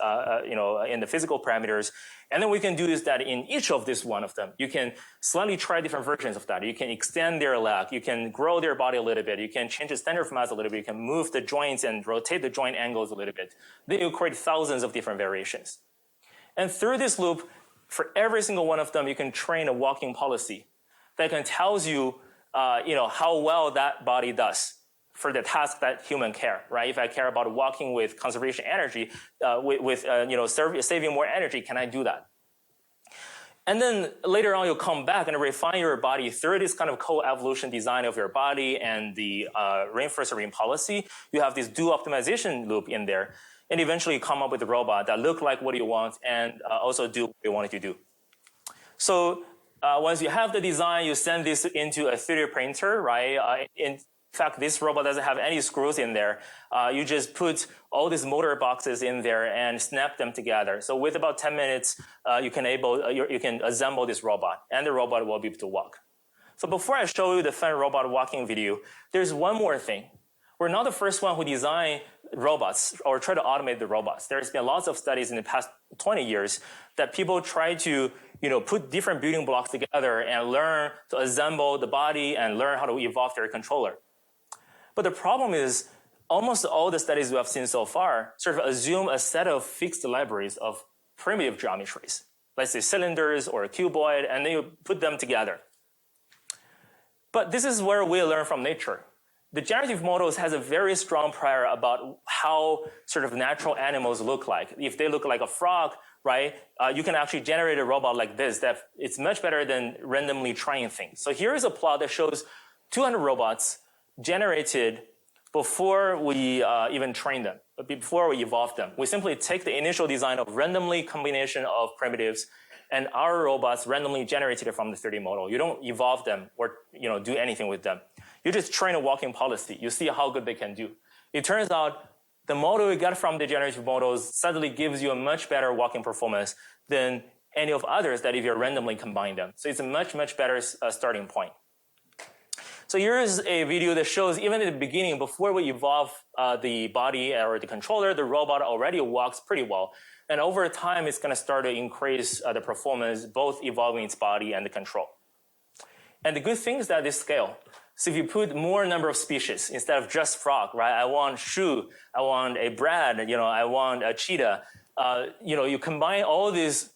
in the physical parameters. And then we can do is that in each of this one of them, you can slightly try different versions of that. You can extend their leg, you can grow their body a little bit, you can change the center of mass a little bit, you can move the joints and rotate the joint angles a little bit. Then you create thousands of different variations. And through this loop, for every single one of them, you can train a walking policy that can tells you, how well that body does for the task that human care, right? If I care about walking with conservation energy, saving more energy, can I do that? And then later on, you'll come back and refine your body through this kind of co-evolution design of your body and the reinforcement policy. You have this dual optimization loop in there, and eventually come up with a robot that look like what you want and also do what you want it to do. So once you have the design, you send this into a 3D printer, right? In fact, this robot doesn't have any screws in there. You just put all these motor boxes in there and snap them together. So with about 10 minutes, you can assemble this robot, and the robot will be able to walk. So before I show you the fun robot walking video, there's one more thing. We're not the first one who designed robots or try to automate the robots. There's been lots of studies in the past 20 years that people try to put different building blocks together and learn to assemble the body and learn how to evolve their controller. But the problem is almost all the studies we have seen so far sort of assume a set of fixed libraries of primitive geometries. Let's say cylinders or a cuboid, and then you put them together. But this is where we learn from nature. The generative models has a very strong prior about how sort of natural animals look like. If they look like a frog, right, you can actually generate a robot like this that it's much better than randomly trying things. So here is a plot that shows 200 robots generated before we even train them, before we evolve them. We simply take the initial design of randomly combination of primitives, and our robots randomly generated from the 3D model. You don't evolve them or do anything with them. You just train a walking policy. You see how good they can do. It turns out the model you get from the generative models suddenly gives you a much better walking performance than any of others that if you randomly combine them. So it's a much, much better starting point. So here's a video that shows even at the beginning, before we evolve the body or the controller, the robot already walks pretty well. And over time, it's going to start to increase the performance, both evolving its body and the control. And the good thing is that this scale. So if you put more number of species instead of just frog, right? I want shoe, I want a bread, I want a cheetah. You combine all these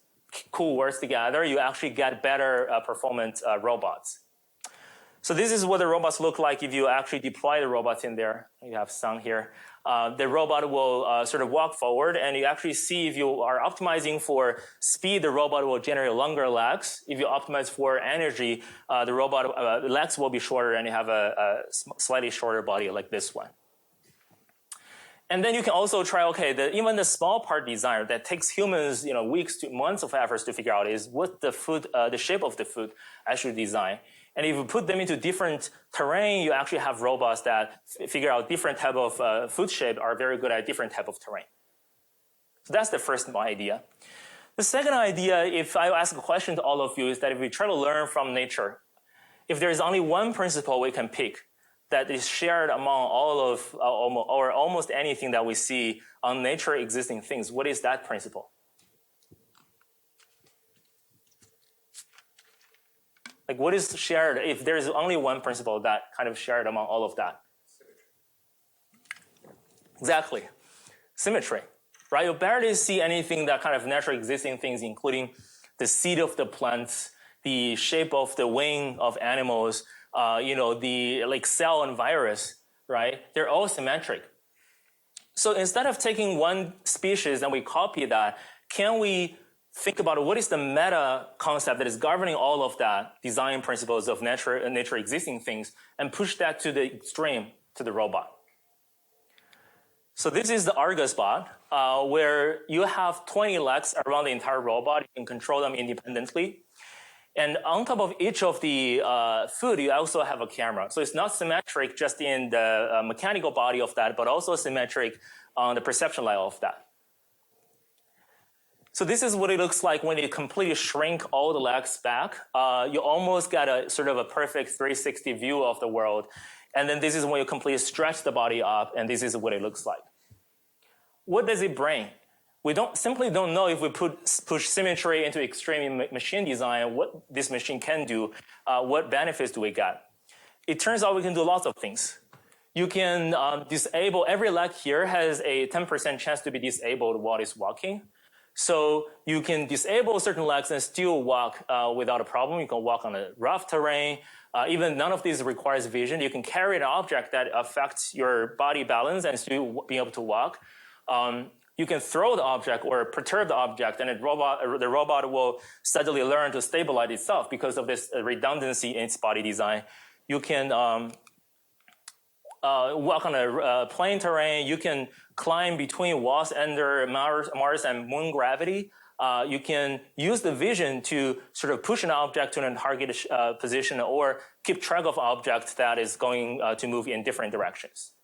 cool words together, you actually get better performance robots. So this is what the robots look like if you actually deploy the robots in there. You have some here. The robot will sort of walk forward, and you actually see if you are optimizing for speed, the robot will generate longer legs. If you optimize for energy, the robot legs will be shorter, and you have a slightly shorter body like this one. And then you can also try, even the small part design that takes humans, weeks to months of efforts to figure out is what the food, the shape of the food I should design. And if you put them into different terrain, you actually have robots that figure out different type of food shape are very good at different type of terrain. So that's the first idea. The second idea, if I ask a question to all of you, is that if we try to learn from nature, if there is only one principle we can pick that is shared among all of, or almost anything that we see on nature existing things, what is that principle? Like what is shared, if there's only one principle that kind of shared among all of that? Exactly. Symmetry, right? You barely see anything that kind of naturally existing things, including the seed of the plants, the shape of the wing of animals, the like cell and virus, right? They're all symmetric. So instead of taking one species and we copy that, can we think about what is the meta concept that is governing all of that design principles of nature existing things and push that to the extreme to the robot? So this is the Argus bot, where you have 20 legs around the entire robot. You can control them independently. And on top of each of the food, you also have a camera. So it's not symmetric just in the mechanical body of that, but also symmetric on the perception level of that. So this is what it looks like when you completely shrink all the legs back. You almost got a sort of a perfect 360 view of the world. And then this is when you completely stretch the body up, and this is what it looks like. What does it bring? We simply don't know if we push symmetry into extreme machine design, what this machine can do, what benefits do we get. It turns out we can do lots of things. You can disable, every leg here has a 10% chance to be disabled while it's walking. So you can disable certain legs and still walk without a problem. You can walk on a rough terrain. Even none of these requires vision. You can carry an object that affects your body balance and still be able to walk. You can throw the object or perturb the object, and the robot will steadily learn to stabilize itself because of this redundancy in its body design. You can walk on a plane terrain. You can climb between walls under Mars and moon gravity. You can use the vision to sort of push an object to a target position or keep track of objects that is going to move in different directions.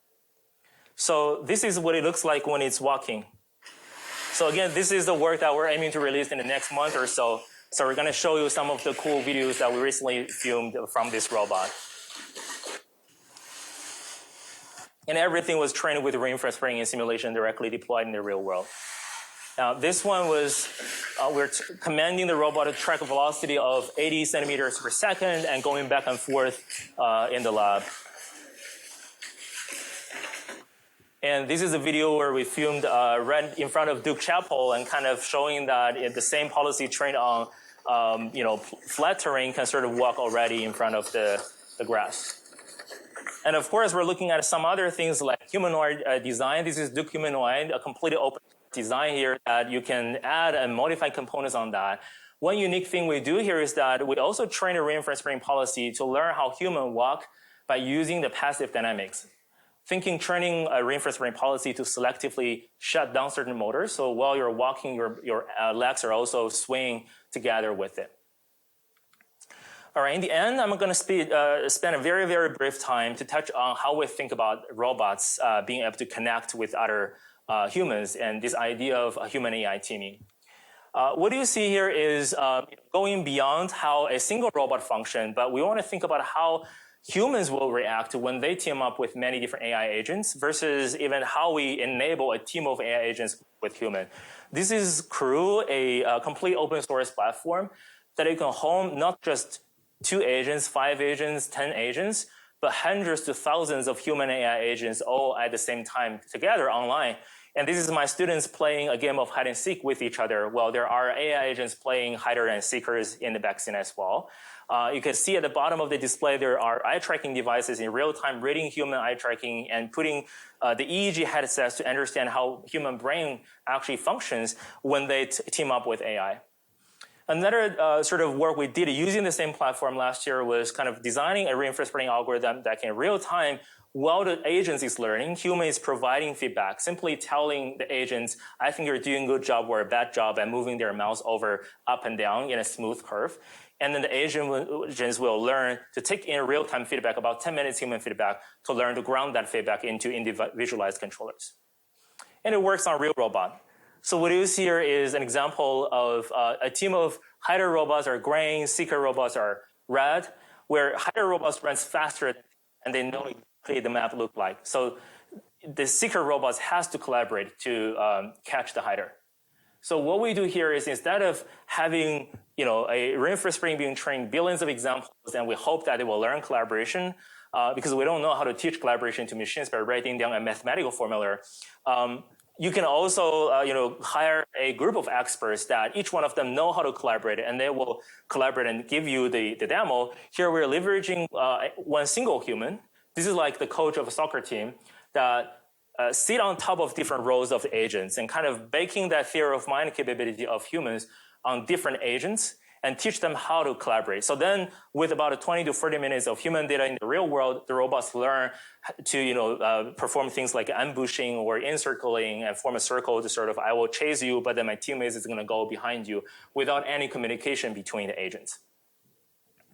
So this is what it looks like when it's walking. So again, this is the work that we're aiming to release in the next month or so. So we're going to show you some of the cool videos that we recently filmed from this robot. And everything was trained with reinforcement learning and simulation directly deployed in the real world. Now, this one was, we're commanding the robot to track a velocity of 80 centimeters per second and going back and forth in the lab. And this is a video where we filmed right in front of Duke Chapel and kind of showing that the same policy trained on flat terrain can sort of walk already in front of the grass. And of course, we're looking at some other things like humanoid design. This is Duke Humanoid, a completely open design here that you can add and modify components on that. One unique thing we do here is that we also train a reinforcement policy to learn how humans walk by using the passive dynamics. Training a reinforcement policy to selectively shut down certain motors. So while you're walking, your legs are also swaying together with it. All right, in the end, I'm going to spend a very, very brief time to touch on how we think about robots being able to connect with other humans and this idea of a human-AI teaming. What you see here is going beyond how a single robot functions, but we want to think about how humans will react when they team up with many different AI agents versus even how we enable a team of AI agents with humans. This is Crew, a complete open source platform that you can home not just 2 agents, 5 agents, 10 agents, but hundreds to thousands of human AI agents all at the same time together online. And this is my students playing a game of hide and seek with each other. Well, there are AI agents playing hider and seekers in the backscene as well. You can see at the bottom of the display, there are eye tracking devices in real time reading human eye tracking and putting the EEG headsets to understand how human brain actually functions when they team up with AI. Another sort of work we did using the same platform last year was kind of designing a reinforcement learning algorithm that can in real time, while the agent is learning, human is providing feedback, simply telling the agents, I think you're doing a good job or a bad job, and moving their mouse over up and down in a smooth curve. And then the agents will learn to take in real-time feedback, about 10 minutes human feedback, to learn to ground that feedback into individualized controllers. And it works on real robot. So what you see here is an example of a team of hider robots are green, seeker robots are red, where hider robots runs faster and they know exactly the map look like. So the seeker robots has to collaborate to catch the hider. So what we do here is instead of having a reinforcement being trained billions of examples, and we hope that it will learn collaboration, because we don't know how to teach collaboration to machines by writing down a mathematical formula. You can also hire a group of experts that each one of them know how to collaborate, and they will collaborate and give you the demo. Here we're leveraging one single human. This is like the coach of a soccer team that sit on top of different rows of agents and kind of baking that theory of mind capability of humans on different agents and teach them how to collaborate. So then with about 20 to 30 minutes of human data in the real world, the robots learn to perform things like ambushing or encircling and form a circle to sort of, I will chase you, but then my teammates is going to go behind you without any communication between the agents.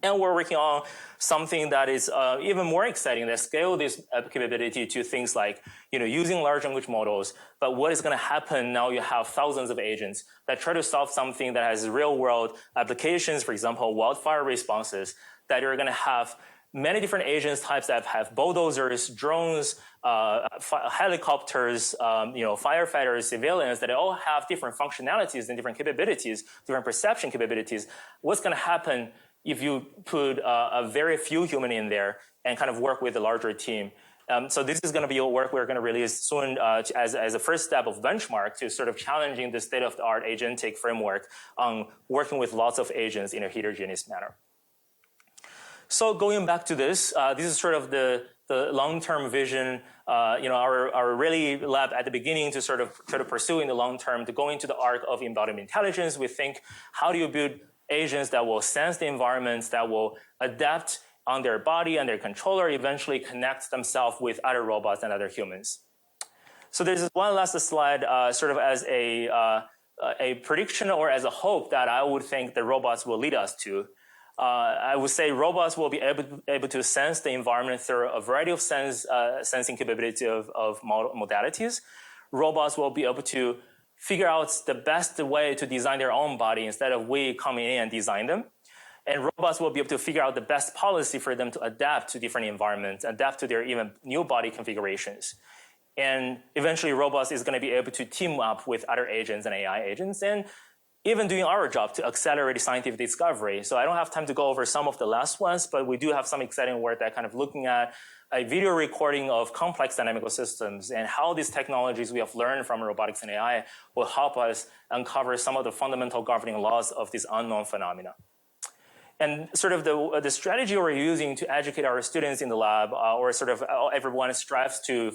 And we're working on something that is even more exciting, that scale this capability to things like, using large language models. But what is going to happen now? You have thousands of agents that try to solve something that has real world applications, for example, wildfire responses, that you're going to have many different agents types that have bulldozers, drones, helicopters, firefighters, civilians, that all have different functionalities and different capabilities, different perception capabilities. What's going to happen if you put a very few human in there and kind of work with a larger team? So this is going to be a work we're going to release soon as a first step of benchmark to sort of challenging the state-of-the-art agentic framework on working with lots of agents in a heterogeneous manner. So going back to this is sort of the long-term vision, our really lab at the beginning to sort of try to pursue in the long term, to go into the arc of embodied intelligence. We think, how do you build agents that will sense the environments, that will adapt on their body and their controller, eventually connect themselves with other robots and other humans. So there's one last slide sort of as a prediction or as a hope that I would think the robots will lead us to. I would say robots will be able to sense the environment through a variety of sensing capability of modalities. Robots will be able to figure out the best way to design their own body instead of we coming in and design them. And robots will be able to figure out the best policy for them to adapt to different environments, adapt to their even new body configurations. And eventually robots is going to be able to team up with other agents and AI agents, and even doing our job to accelerate scientific discovery. So I don't have time to go over some of the last ones, but we do have some exciting work that kind of looking at a video recording of complex dynamical systems and how these technologies we have learned from robotics and AI will help us uncover some of the fundamental governing laws of this unknown phenomena. And sort of the strategy we're using to educate our students in the lab, or sort of everyone strives to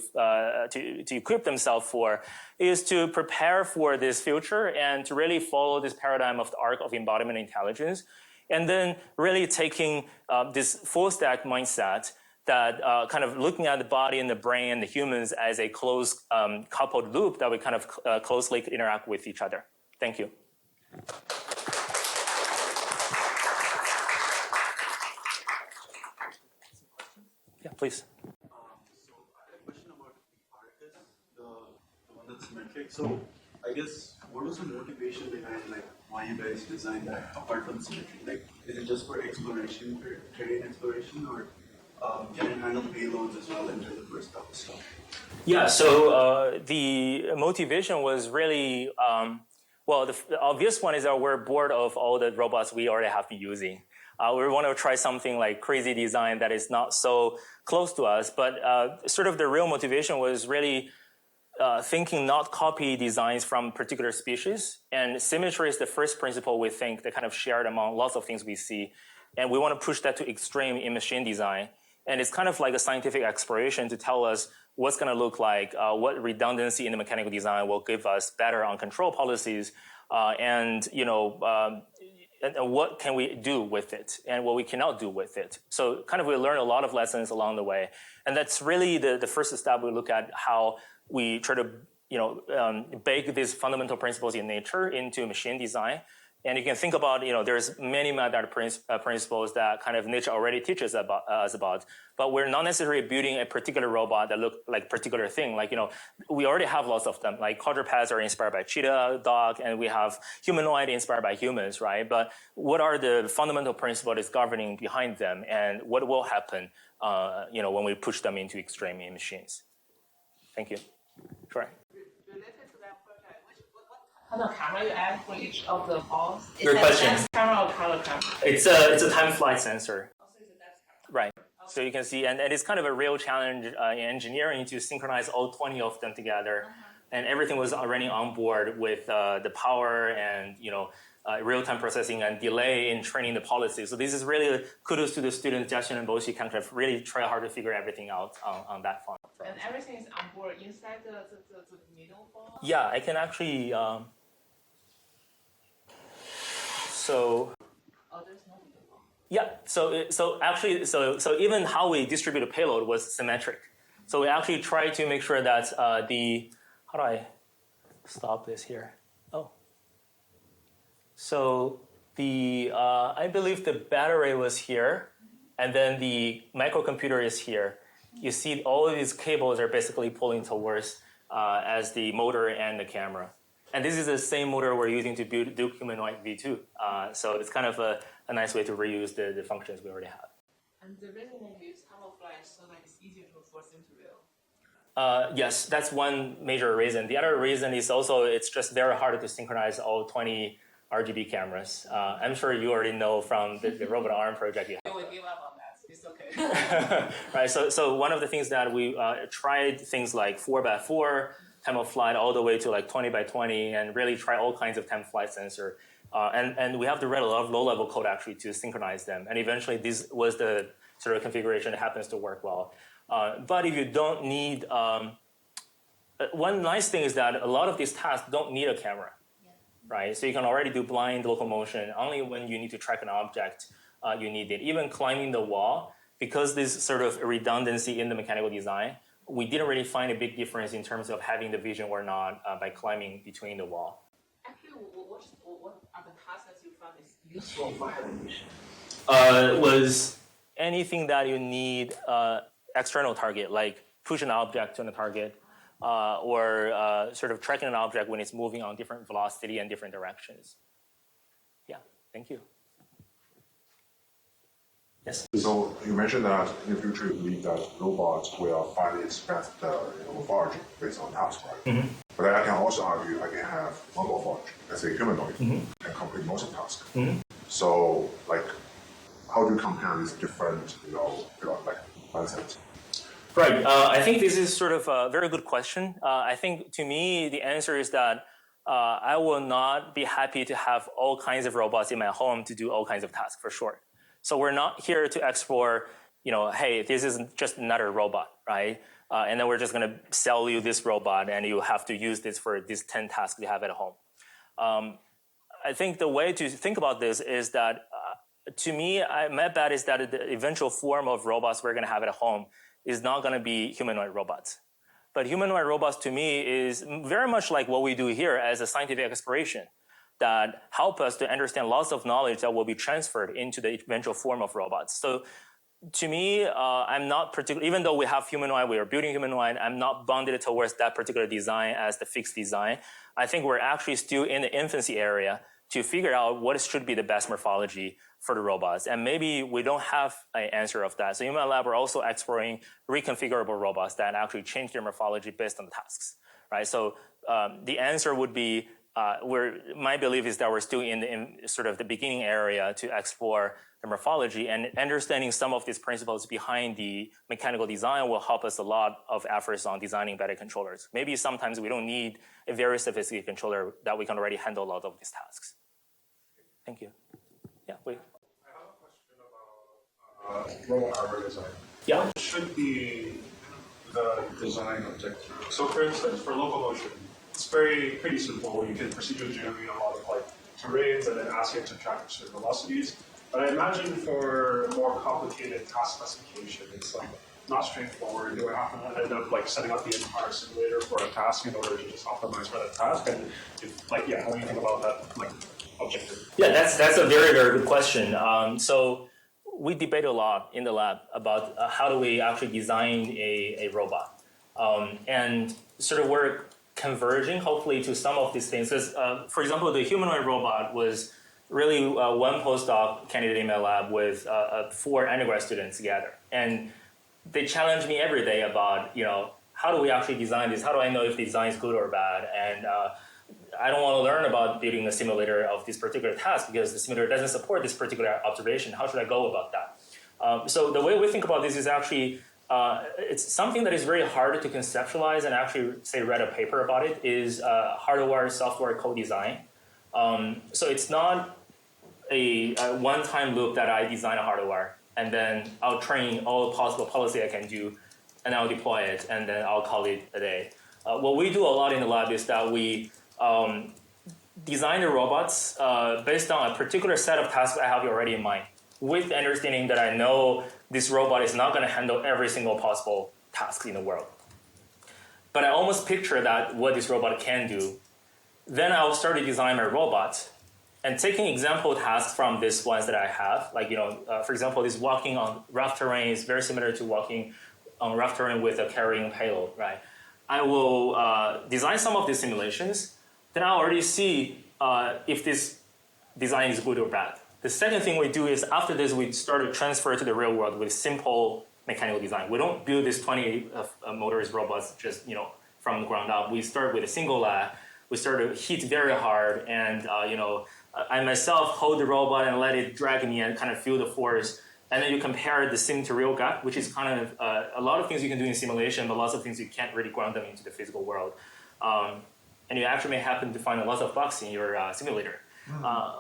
equip themselves for, is to prepare for this future and to really follow this paradigm of the arc of embodiment intelligence, and then really taking this full stack mindset that kind of looking at the body and the brain and the humans as a close coupled loop that we kind of closely interact with each other. Thank you. Yeah, please. So I had a question about the artist, the one that's symmetric. So I guess what was the motivation behind why you guys designed that apart from symmetry? Like, is it just for exploration, for terrain exploration, or can it handle payloads as well into the first type of stuff? Yeah, so the motivation was really, well, the obvious one is that we're bored of all the robots we already have been using. We want to try something like crazy design that is not so close to us, but sort of the real motivation was really thinking not copy designs from particular species. And symmetry is the first principle we think that kind of shared among lots of things we see. And we want to push that to extreme in machine design. And it's kind of like a scientific exploration to tell us what's going to look like, what redundancy in the mechanical design will give us better on control policies, and what can we do with it and what we cannot do with it. So kind of we learn a lot of lessons along the way. And that's really the first step. We look at how we try to bake these fundamental principles in nature into machine design. And you can think about, there's many mathematical principles that kind of nature already teaches us about, but we're not necessarily building a particular robot that looks like a particular thing. Like, we already have lots of them, like quadrupeds are inspired by cheetah, dog, and we have humanoid inspired by humans, right? But what are the fundamental principles governing behind them, and what will happen, when we push them into extreme in machines? Thank you. Sure. What kind of camera you add for each of the balls? Good question. Camera or color camera? It's a time flight sensor. Also, it's a depth camera. Right. So you can see, and it's kind of a real challenge in engineering to synchronize all 20 of them together. And everything was running on board with the power and, real-time processing and delay in training the policy. So this is really kudos to the students, Justin and Boshi, kind of really try hard to figure everything out on that front. And everything is on board inside the middle ball? Yeah, I can actually... So there's no middle ball. yeah, so actually even how we distribute a payload was symmetric. So we actually try to make sure that how do I stop this here? Oh, so I believe the battery was here, and then the microcomputer is here. You see all of these cables are basically pulling towards as the motor and the camera. And this is the same motor we're using to do humanoid V2. So it's kind of a nice way to reuse the functions we already have. And the reason you use camouflage so that it's easier to force them to real. Yes, that's one major reason. The other reason is also it's just very hard to synchronize all 20 RGB cameras. I'm sure you already know from the robot arm project you have. I will give up on that. It's okay. Right. So one of the things that we tried things like 4x4 time of flight all the way to like 20x20 and really try all kinds of time of flight sensor. And we have to write a lot of low-level code actually to synchronize them. And eventually this was the sort of configuration that happens to work well. But if you don't need, one nice thing is that a lot of these tasks don't need a camera, right? So you can already do blind locomotion. Only when you need to track an object, you need it. Even climbing the wall, because this sort of redundancy in the mechanical design, we didn't really find a big difference in terms of having the vision or not by climbing between the wall. Actually, what are the tasks that you found is useful for animation? Was anything that you need external target, like push an object to a target, or sort of tracking an object when it's moving on different velocity and different directions. Yeah, thank you. Yes. So you mentioned that in the future you believe that robots will finally expect morphology based on task, right? Mm-hmm. But I can also argue I can have one morphology, let's say humanoid, and complete most of the tasks. Mm-hmm. So, like, how do you compare these different, like, concepts? Right. I think this is sort of a very good question. I think to me the answer is that I will not be happy to have all kinds of robots in my home to do all kinds of tasks for sure. So we're not here to explore, hey, this isn't just another robot, right? And then we're just going to sell you this robot and you have to use this for these 10 tasks you have at home. I think the way to think about this is that, to me, my bet is that the eventual form of robots we're going to have at home is not going to be humanoid robots. But humanoid robots, to me, is very much like what we do here as a scientific exploration that help us to understand lots of knowledge that will be transferred into the eventual form of robots. So to me, I'm not particular, even though we have humanoid, we are building humanoid, I'm not bounded towards that particular design as the fixed design. I think we're actually still in the infancy area to figure out what should be the best morphology for the robots. And maybe we don't have an answer of that. So in my lab, we're also exploring reconfigurable robots that actually change their morphology based on the tasks, right? So the answer would be, my belief is that we're still in sort of the beginning area to explore the morphology, and understanding some of these principles behind the mechanical design will help us a lot of efforts on designing better controllers. Maybe sometimes we don't need a very sophisticated controller that we can already handle a lot of these tasks. Thank you. Yeah, wait. I have a question about robot hardware design. Yeah. What should be the design objective? So for instance, for locomotion, it's pretty simple. You can procedurally generate a lot of like terrains and then ask it to track certain velocities. But I imagine for more complicated task specification, it's like not straightforward. Do I have to end up like setting up the entire simulator for a task in order to just optimize for that task? And how do you think about that like objective? Yeah, that's a very, very good question. So we debate a lot in the lab about how do we actually design a robot. And sort of we're converging hopefully to some of these things. For example, the humanoid robot was really one postdoc candidate in my lab with 4 undergrad students together. And they challenge me every day about, how do we actually design this? How do I know if the design is good or bad? And I don't want to learn about building a simulator of this particular task because the simulator doesn't support this particular observation. How should I go about that? So the way we think about this is actually, it's something that is very hard to conceptualize and actually, say, read a paper about it, is hardware, software co-design. So it's not a one-time loop that I design a hardware and then I'll train all possible policy I can do and I'll deploy it and then I'll call it a day. What we do a lot in the lab is that we design the robots based on a particular set of tasks I have already in mind, with the understanding that I know this robot is not going to handle every single possible task in the world. But I almost picture that what this robot can do. Then I'll start to design my robot. And taking example tasks from these ones that I have, like, for example, this walking on rough terrain is very similar to walking on rough terrain with a carrying payload, right? I will design some of these simulations, then I'll already see if this design is good or bad. The second thing we do is after this, we start to transfer to the real world with simple mechanical design. We don't build these 20 motorized robots just from the ground up. We start with a single lab. We start to hit very hard, and I myself hold the robot and let it drag me and kind of feel the force. And then you compare the sim to real gap, which is kind of a lot of things you can do in simulation, but lots of things you can't really ground them into the physical world. And you actually may happen to find a lot of bugs in your simulator.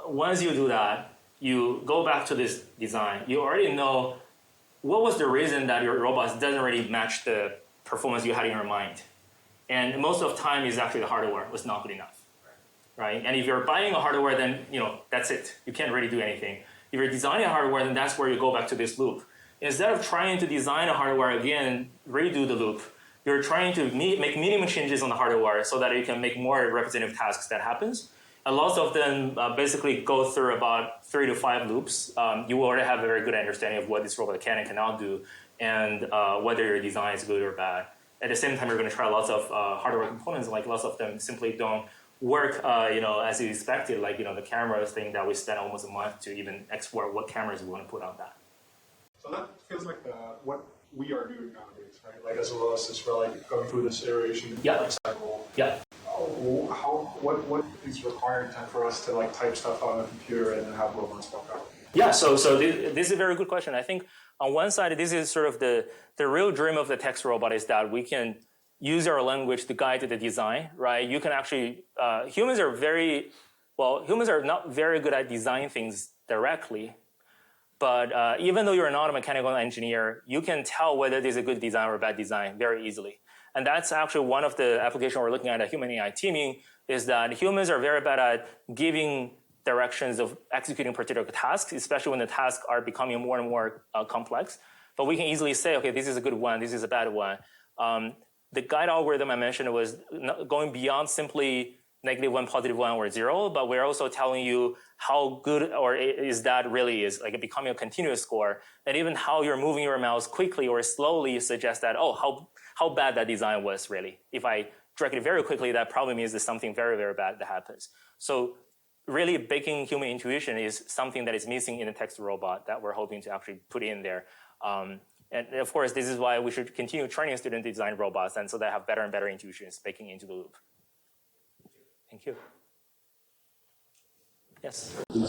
Once you do that, you go back to this design. You already know what was the reason that your robot doesn't really match the performance you had in your mind. And most of the time is actually the hardware was not good enough. Right? And if you're buying a hardware, then that's it. You can't really do anything. If you're designing a hardware, then that's where you go back to this loop. Instead of trying to design a hardware again, redo the loop, you're trying to make minimum changes on the hardware so that you can make more representative tasks that happens. And lots of them basically go through about 3 to 5 loops. You already have a very good understanding of what this robot can and cannot do, and whether your design is good or bad. At the same time, you're going to try lots of hardware components, like lots of them simply don't work, as you expected, like, the camera thing that we spent almost a month to even explore what cameras we want to put on that. So that feels like what we are doing nowadays, right? Like as well as we're like going through this iteration cycle. Yeah. What is required for us to like type stuff on a computer and then have robots walk out? Yeah, so this is a very good question. I think on one side, this is sort of the real dream of the text robot is that we can use our language to guide the design, right? You can actually, humans are not very good at designing things directly, but even though you're not a mechanical engineer, you can tell whether this is a good design or a bad design very easily. And that's actually one of the applications we're looking at human AI teaming, is that humans are very bad at giving directions of executing particular tasks, especially when the tasks are becoming more and more complex. But we can easily say, okay, this is a good one, this is a bad one. The guide algorithm I mentioned was going beyond simply -1, +1, or 0, but we're also telling you how good or is that really is, like becoming a continuous score, and even how you're moving your mouse quickly or slowly suggests that, how bad that design was really. If I drag it very quickly, that probably means there's something very, very bad that happens. So really baking human intuition is something that is missing in the text robot that we're hoping to actually put in there. And of course, this is why we should continue training students to design robots, and so they have better and better intuitions baking into the loop. Thank you. Yes?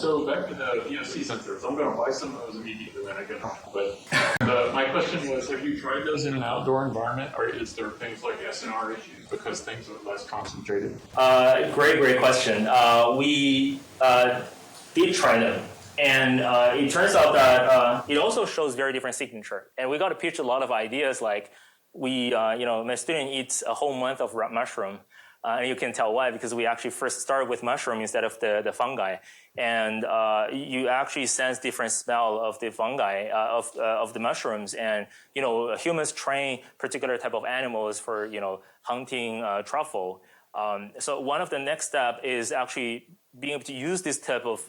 So back to the POC sensors, I'm going to buy some of those immediately when I get home. But my question was, have you tried those in an outdoor environment, or is there things like SNR issues because things are less concentrated? Great question. We did try them. And it turns out that it also shows very different signature. And we got to pitch a lot of ideas, like my student eats a whole month of mushroom. And you can tell why, because we actually first started with mushroom instead of the fungi. And you actually sense different smell of the fungi, of the mushrooms. And, humans train particular type of animals for, hunting truffle. So one of the next step is actually being able to use this type of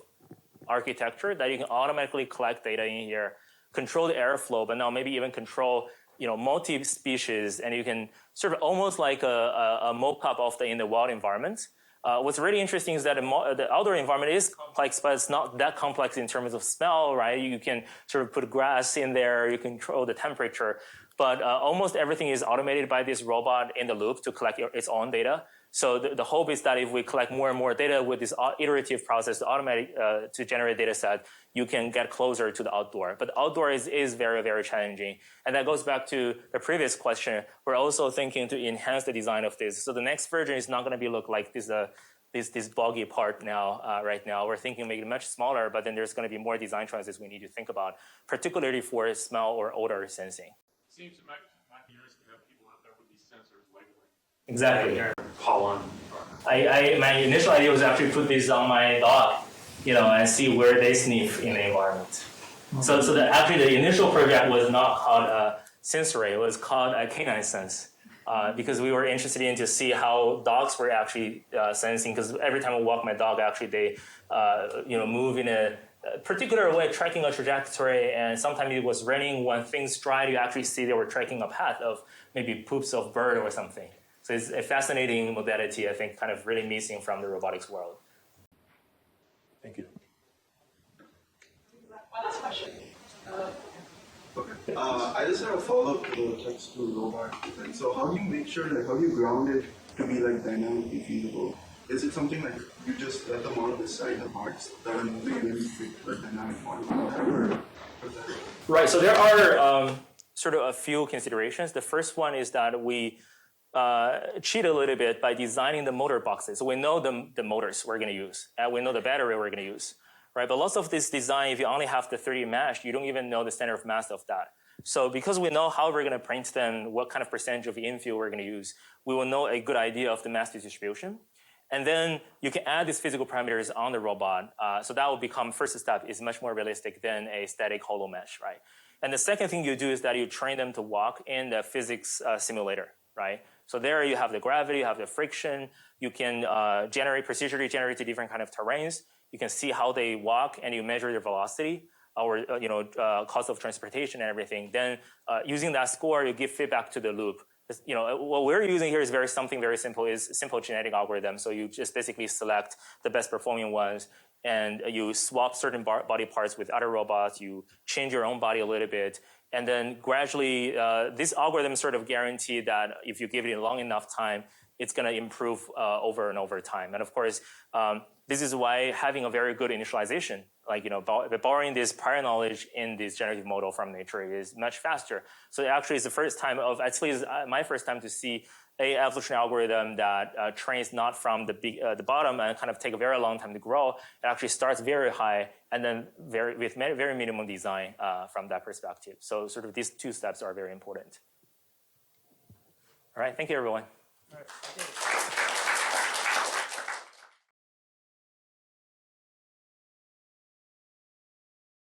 architecture that you can automatically collect data in here, control the airflow, but now maybe even control multi-species, and you can sort of almost like a mock-up of in the wild environment. What's really interesting is that the outdoor environment is complex, but it's not that complex in terms of smell, right? You can sort of put grass in there, you control the temperature, but almost everything is automated by this robot in the loop to collect its own data. So the hope is that if we collect more and more data with this iterative process to generate data set, you can get closer to the outdoor. But the outdoor is very, very challenging. And that goes back to the previous question. We're also thinking to enhance the design of this. So the next version is not going to look like this boggy part now, right now. We're thinking make it much smaller, but then there's going to be more design choices we need to think about, particularly for smell or odor sensing. Seems it might be interesting to have people out there with these sensors labeling. Exactly. Pollen. My initial idea was actually put this on my dog, and see where they sniff in the environment. Mm-hmm. So actually the initial project was not called Sensory, it was called Canine Sense. because we were interested in to see how dogs were actually sensing. Because every time I walk my dog, actually they move in a particular way, tracking a trajectory, and sometimes it was raining. When things dried, you actually see they were tracking a path of maybe poops of bird or something. So it's a fascinating modality, I think, kind of really missing from the robotics world. Thank you. One last question. Okay. I just have a follow-up to the text to robot thing. So how do you make sure, like, how do you ground it to be like dynamically feasible? Is it something like you just let the model decide the parts that are moving and then you fit the dynamic model or whatever? Right. So there are sort of a few considerations. The first one is that we cheat a little bit by designing the motor boxes. So we know the motors we're going to use, and we know the battery we're going to use. Right, but lots of this design, if you only have the 3D mesh, you don't even know the center of mass of that. So because we know how we're going to print them, what kind of percentage of infill we're going to use, we will know a good idea of the mass distribution. And then you can add these physical parameters on the robot. So that will become, first step is much more realistic than a static hollow mesh, right? And the second thing you do is that you train them to walk in the physics simulator, right? So there you have the gravity, you have the friction, you can procedurally generate different kind of terrains. You can see how they walk, and you measure their velocity or cost of transportation and everything. Then using that score, you give feedback to the loop. What we're using here is something very simple. Is simple genetic algorithm. So you just basically select the best performing ones, and you swap certain body parts with other robots. You change your own body a little bit, and then gradually, this algorithm sort of guarantee that if you give it a long enough time, it's going to improve over and over time. And of course, this is why having a very good initialization, like borrowing this prior knowledge in this generative model from nature is much faster. So actually, it's the first time it's my first time to see a evolutionary algorithm that trains not from the bottom and kind of take a very long time to grow. It actually starts very high and then with very minimum design from that perspective. So sort of these two steps are very important. All right, thank you, everyone. All right.